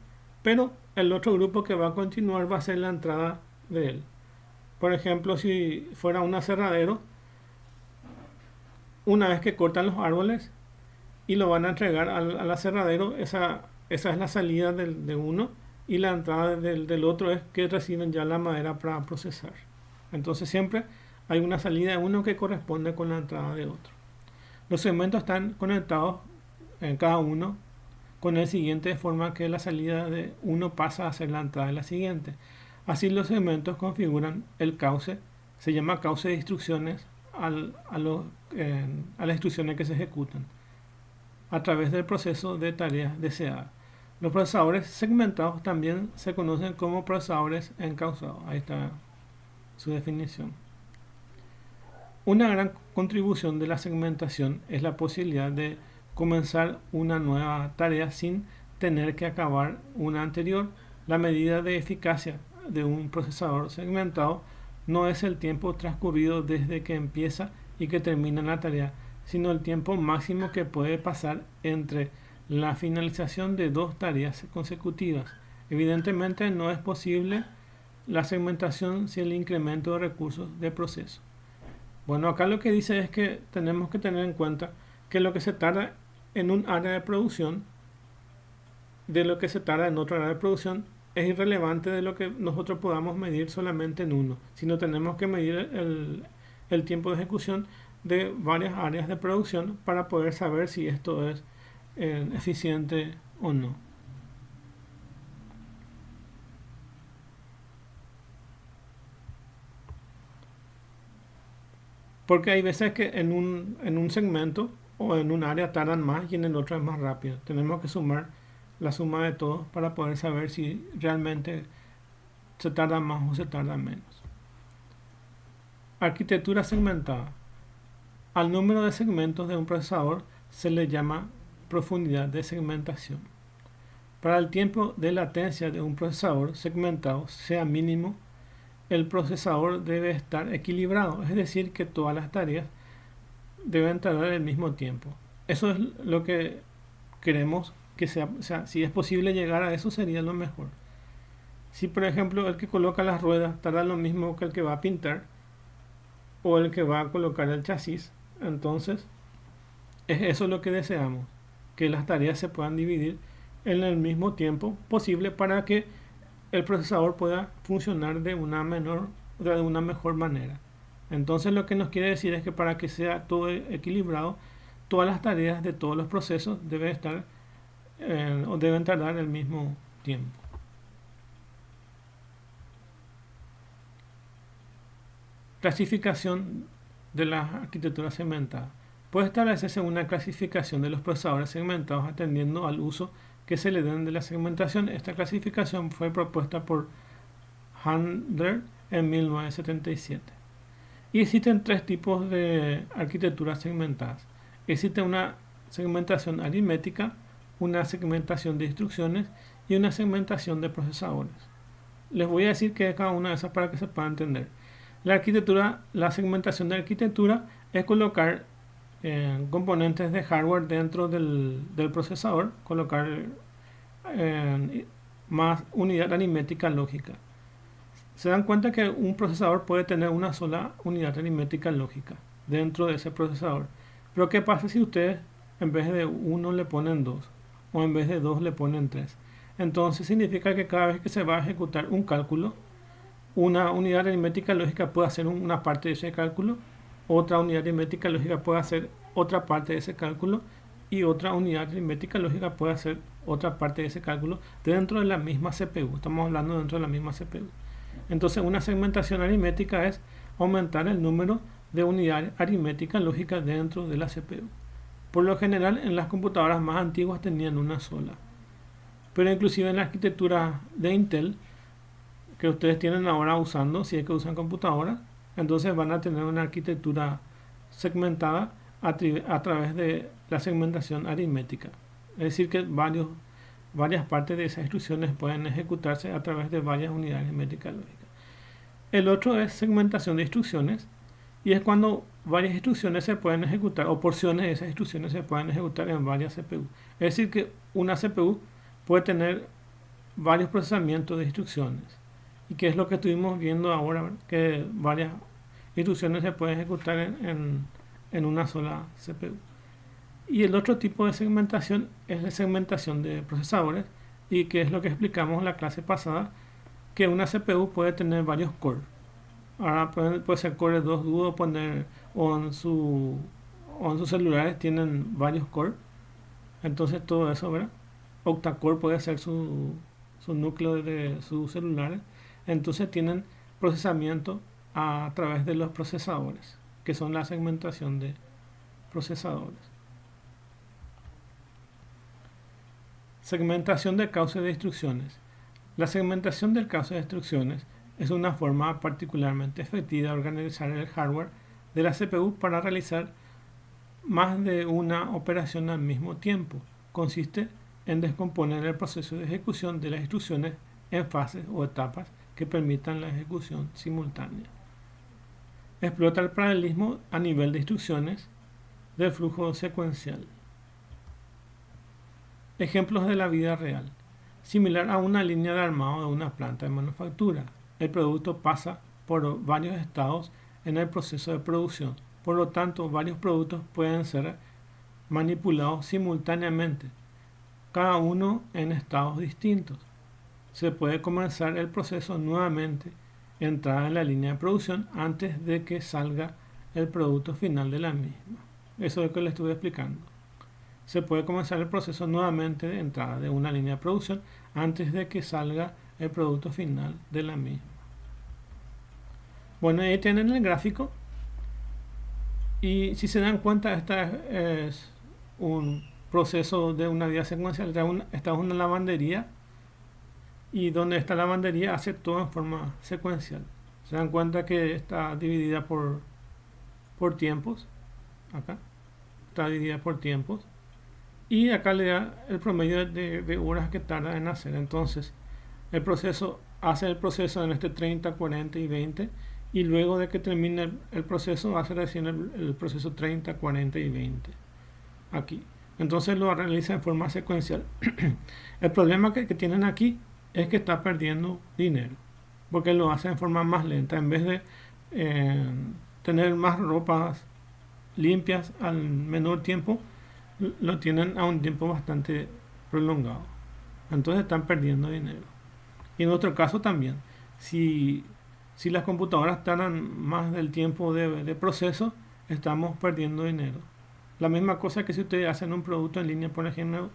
pero el otro grupo que va a continuar va a ser la entrada de él. Por ejemplo, si fuera un aserradero, una vez que cortan los árboles y lo van a entregar al aserradero, esa es la salida de uno, y la entrada del otro es que reciben ya la madera para procesar. Entonces siempre hay una salida de uno que corresponde con la entrada de otro. Los segmentos están conectados en cada uno con el siguiente, de forma que la salida de uno pasa a ser la entrada de la siguiente. Así los segmentos configuran el cauce, se llama cauce de instrucciones a las instrucciones que se ejecutan a través del proceso de tareas deseadas. Los procesadores segmentados también se conocen como procesadores encausados. Ahí está su definición. Una gran contribución de la segmentación es la posibilidad de comenzar una nueva tarea sin tener que acabar una anterior. La medida de eficacia de un procesador segmentado no es el tiempo transcurrido desde que empieza y que termina la tarea, sino el tiempo máximo que puede pasar entre la finalización de dos tareas consecutivas. Evidentemente no es posible la segmentación sin el incremento de recursos de proceso. Bueno, acá lo que dice es que tenemos que tener en cuenta que lo que se tarda en un área de producción de lo que se tarda en otra área de producción es irrelevante de lo que nosotros podamos medir solamente en uno, sino tenemos que medir el tiempo de ejecución de varias áreas de producción para poder saber si esto es eficiente o no. Porque hay veces que en un segmento o en un área tardan más y en el otro es más rápido. Tenemos que sumar la suma de todos para poder saber si realmente se tarda más o se tarda menos. Arquitectura segmentada. Al número de segmentos de un procesador se le llama profundidad de segmentación. Para el tiempo de latencia de un procesador segmentado sea mínimo, el procesador debe estar equilibrado, es decir, que todas las tareas deben tardar el mismo tiempo. Eso es lo que queremos que sea, o sea, si es posible llegar a eso sería lo mejor. Si por ejemplo el que coloca las ruedas tarda lo mismo que el que va a pintar o el que va a colocar el chasis, entonces es eso lo que deseamos, que las tareas se puedan dividir en el mismo tiempo posible para que el procesador pueda funcionar de una mejor manera. Entonces lo que nos quiere decir es que para que sea todo equilibrado, todas las tareas de todos los procesos deben estar o deben tardar el mismo tiempo. Clasificación de las arquitecturas segmentadas. Puede establecerse una clasificación de los procesadores segmentados atendiendo al uso que se le den de la segmentación. Esta clasificación fue propuesta por Handler en 1977. Y existen tres tipos de arquitecturas segmentadas. Existe una segmentación aritmética, una segmentación de instrucciones y una segmentación de procesadores. Les voy a decir qué es cada una de esas para que se pueda entender. La segmentación de arquitectura es colocar componentes de hardware dentro del procesador, colocar más unidad aritmética lógica. Se dan cuenta que un procesador puede tener una sola unidad aritmética lógica dentro de ese procesador. Pero ¿qué pasa si ustedes en vez de 1 le ponen 2 o en vez de 2 le ponen 3? Entonces significa que cada vez que se va a ejecutar un cálculo, una unidad aritmética lógica puede hacer una parte de ese cálculo, otra unidad aritmética lógica puede hacer otra parte de ese cálculo y otra unidad aritmética lógica puede hacer otra parte de ese cálculo dentro de la misma CPU. Estamos hablando dentro de la misma CPU. Entonces una segmentación aritmética es aumentar el número de unidades aritméticas lógicas dentro de la CPU. Por lo general en las computadoras más antiguas tenían una sola. Pero inclusive en la arquitectura de Intel que ustedes tienen ahora usando, si es que usan computadoras, entonces van a tener una arquitectura segmentada a través de la segmentación aritmética. Es decir que varias partes de esas instrucciones pueden ejecutarse a través de varias unidades aritméticas lógicas. El otro es segmentación de instrucciones y es cuando varias instrucciones se pueden ejecutar o porciones de esas instrucciones se pueden ejecutar en varias CPU. Es decir que una CPU puede tener varios procesamientos de instrucciones. Y que es lo que estuvimos viendo ahora, que varias instrucciones se pueden ejecutar en una sola CPU. Y el otro tipo de segmentación es la segmentación de procesadores, y que es lo que explicamos en la clase pasada, que una CPU puede tener varios cores. Ahora puede ser core 2 duo, o en sus celulares tienen varios cores. Entonces todo eso, ¿verdad? Octa-core puede ser su núcleo de sus celulares. Entonces tienen procesamiento a través de los procesadores, que son la segmentación de procesadores. Segmentación de cauce de instrucciones. La segmentación del cauce de instrucciones es una forma particularmente efectiva de organizar el hardware de la CPU para realizar más de una operación al mismo tiempo. Consiste en descomponer el proceso de ejecución de las instrucciones en fases o etapas que permitan la ejecución simultánea. Explota el paralelismo a nivel de instrucciones del flujo secuencial. Ejemplos de la vida real. Similar a una línea de armado de una planta de manufactura. El producto pasa por varios estados en el proceso de producción. Por lo tanto, varios productos pueden ser manipulados simultáneamente, cada uno en estados distintos. Se puede comenzar el proceso nuevamente, entrar en la línea de producción antes de que salga el producto final de la misma. Eso es lo que le estuve explicando. Se puede comenzar el proceso nuevamente de entrada de una línea de producción antes de que salga el producto final de la misma. Bueno, ahí tienen el gráfico. Y si se dan cuenta, este es un proceso de una vía secuencial. Esta es una lavandería. Y donde esta lavandería hace todo en forma secuencial. Se dan cuenta que está dividida por tiempos. Acá está dividida por tiempos. Y acá le da el promedio de horas que tarda en hacer. Entonces, el proceso hace el proceso en este 30, 40 y 20. Y luego de que termine el proceso, hace recién el proceso 30, 40 y 20. Aquí. Entonces lo realiza en forma secuencial. El problema que tienen aquí es que está perdiendo dinero. Porque lo hace en forma más lenta. En vez de tener más ropas limpias al menor tiempo, lo tienen a un tiempo bastante prolongado. Entonces están perdiendo dinero. Y en otro caso también, si las computadoras tardan más del tiempo de proceso, estamos perdiendo dinero. La misma cosa que si ustedes hacen un producto en línea, por ejemplo,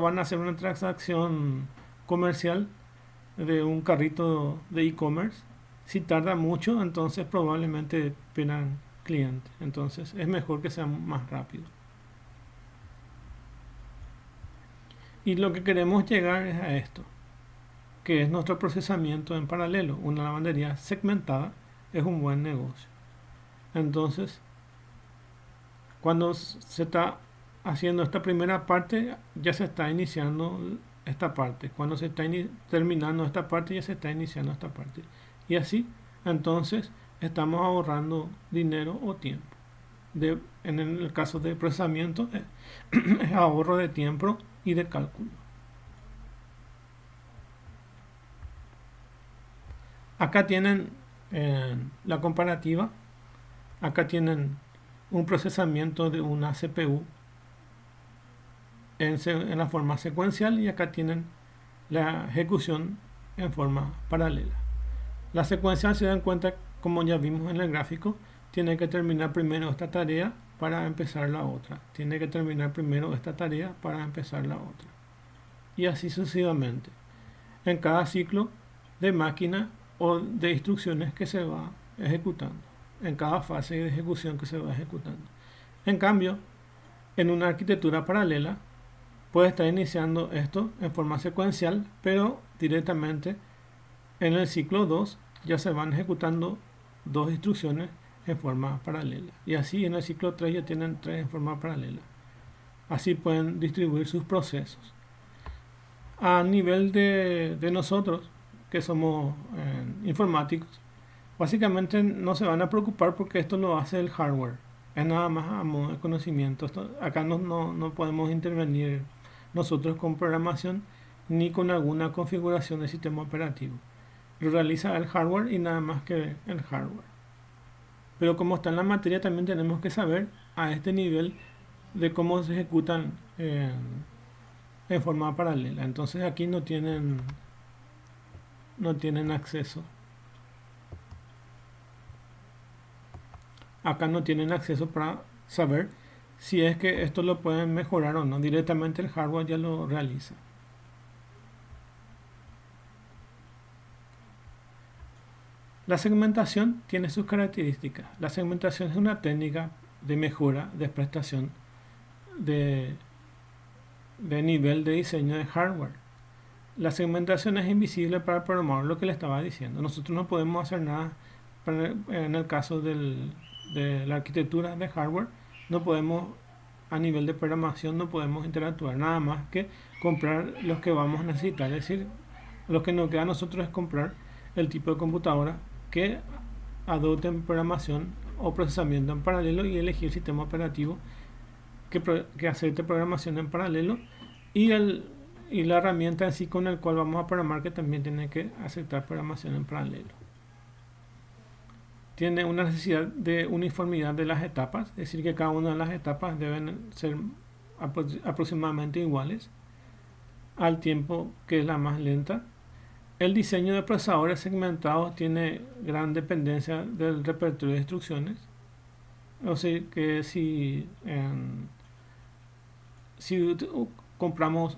van a hacer una transacción comercial de un carrito de e-commerce. Si tarda mucho, entonces probablemente pierdan cliente. Entonces es mejor que sea más rápido. Y lo que queremos llegar es a esto, que es nuestro procesamiento en paralelo. Una lavandería segmentada es un buen negocio. Entonces, cuando se está haciendo esta primera parte, ya se está iniciando esta parte. Cuando se está terminando esta parte, ya se está iniciando esta parte. Y así, entonces, estamos ahorrando dinero o tiempo. En el caso de procesamiento, es ahorro de tiempo y de cálculo. Acá tienen la comparativa. Acá tienen un procesamiento de una CPU en la forma secuencial, y acá tienen la ejecución en forma paralela. La secuencial, se dan cuenta, como ya vimos en el gráfico, tiene que terminar primero esta tarea para empezar la otra. Tiene que terminar primero esta tarea para empezar la otra. Y así sucesivamente. En cada ciclo de máquina o de instrucciones que se va ejecutando. En cada fase de ejecución que se va ejecutando. En cambio, en una arquitectura paralela, puede estar iniciando esto en forma secuencial, pero directamente en el ciclo 2 ya se van ejecutando dos instrucciones en forma paralela. Y así en el ciclo 3 ya tienen 3 en forma paralela. Así pueden distribuir sus procesos. A nivel de nosotros, que somos informáticos, básicamente no se van a preocupar porque esto lo hace el hardware. Es nada más a modo de conocimiento. Acá no podemos intervenir nosotros con programación ni con alguna configuración del sistema operativo. Lo realiza el hardware y nada más que el hardware. Pero como está en la materia, también tenemos que saber a este nivel de cómo se ejecutan en forma paralela. Entonces aquí no tienen acceso. Acá no tienen acceso para saber si es que esto lo pueden mejorar o no. Directamente el hardware ya lo realiza. La segmentación tiene sus características. La segmentación es una técnica de mejora de prestación de nivel de diseño de hardware. La segmentación es invisible para el programador, lo que le estaba diciendo. Nosotros no podemos hacer nada en el caso de la arquitectura de hardware. No podemos, a nivel de programación, no podemos interactuar nada más que comprar los que vamos a necesitar. Es decir, lo que nos queda a nosotros es comprar el tipo de computadora que adopten programación o procesamiento en paralelo y elegir el sistema operativo que acepte programación en paralelo y la herramienta en sí con el cual vamos a programar, que también tiene que aceptar programación en paralelo. tiene una necesidad de uniformidad de las etapas, es decir, que cada una de las etapas deben ser aproximadamente iguales al tiempo que es la más lenta. El diseño de procesadores segmentados tiene gran dependencia del repertorio de instrucciones. O sea que si compramos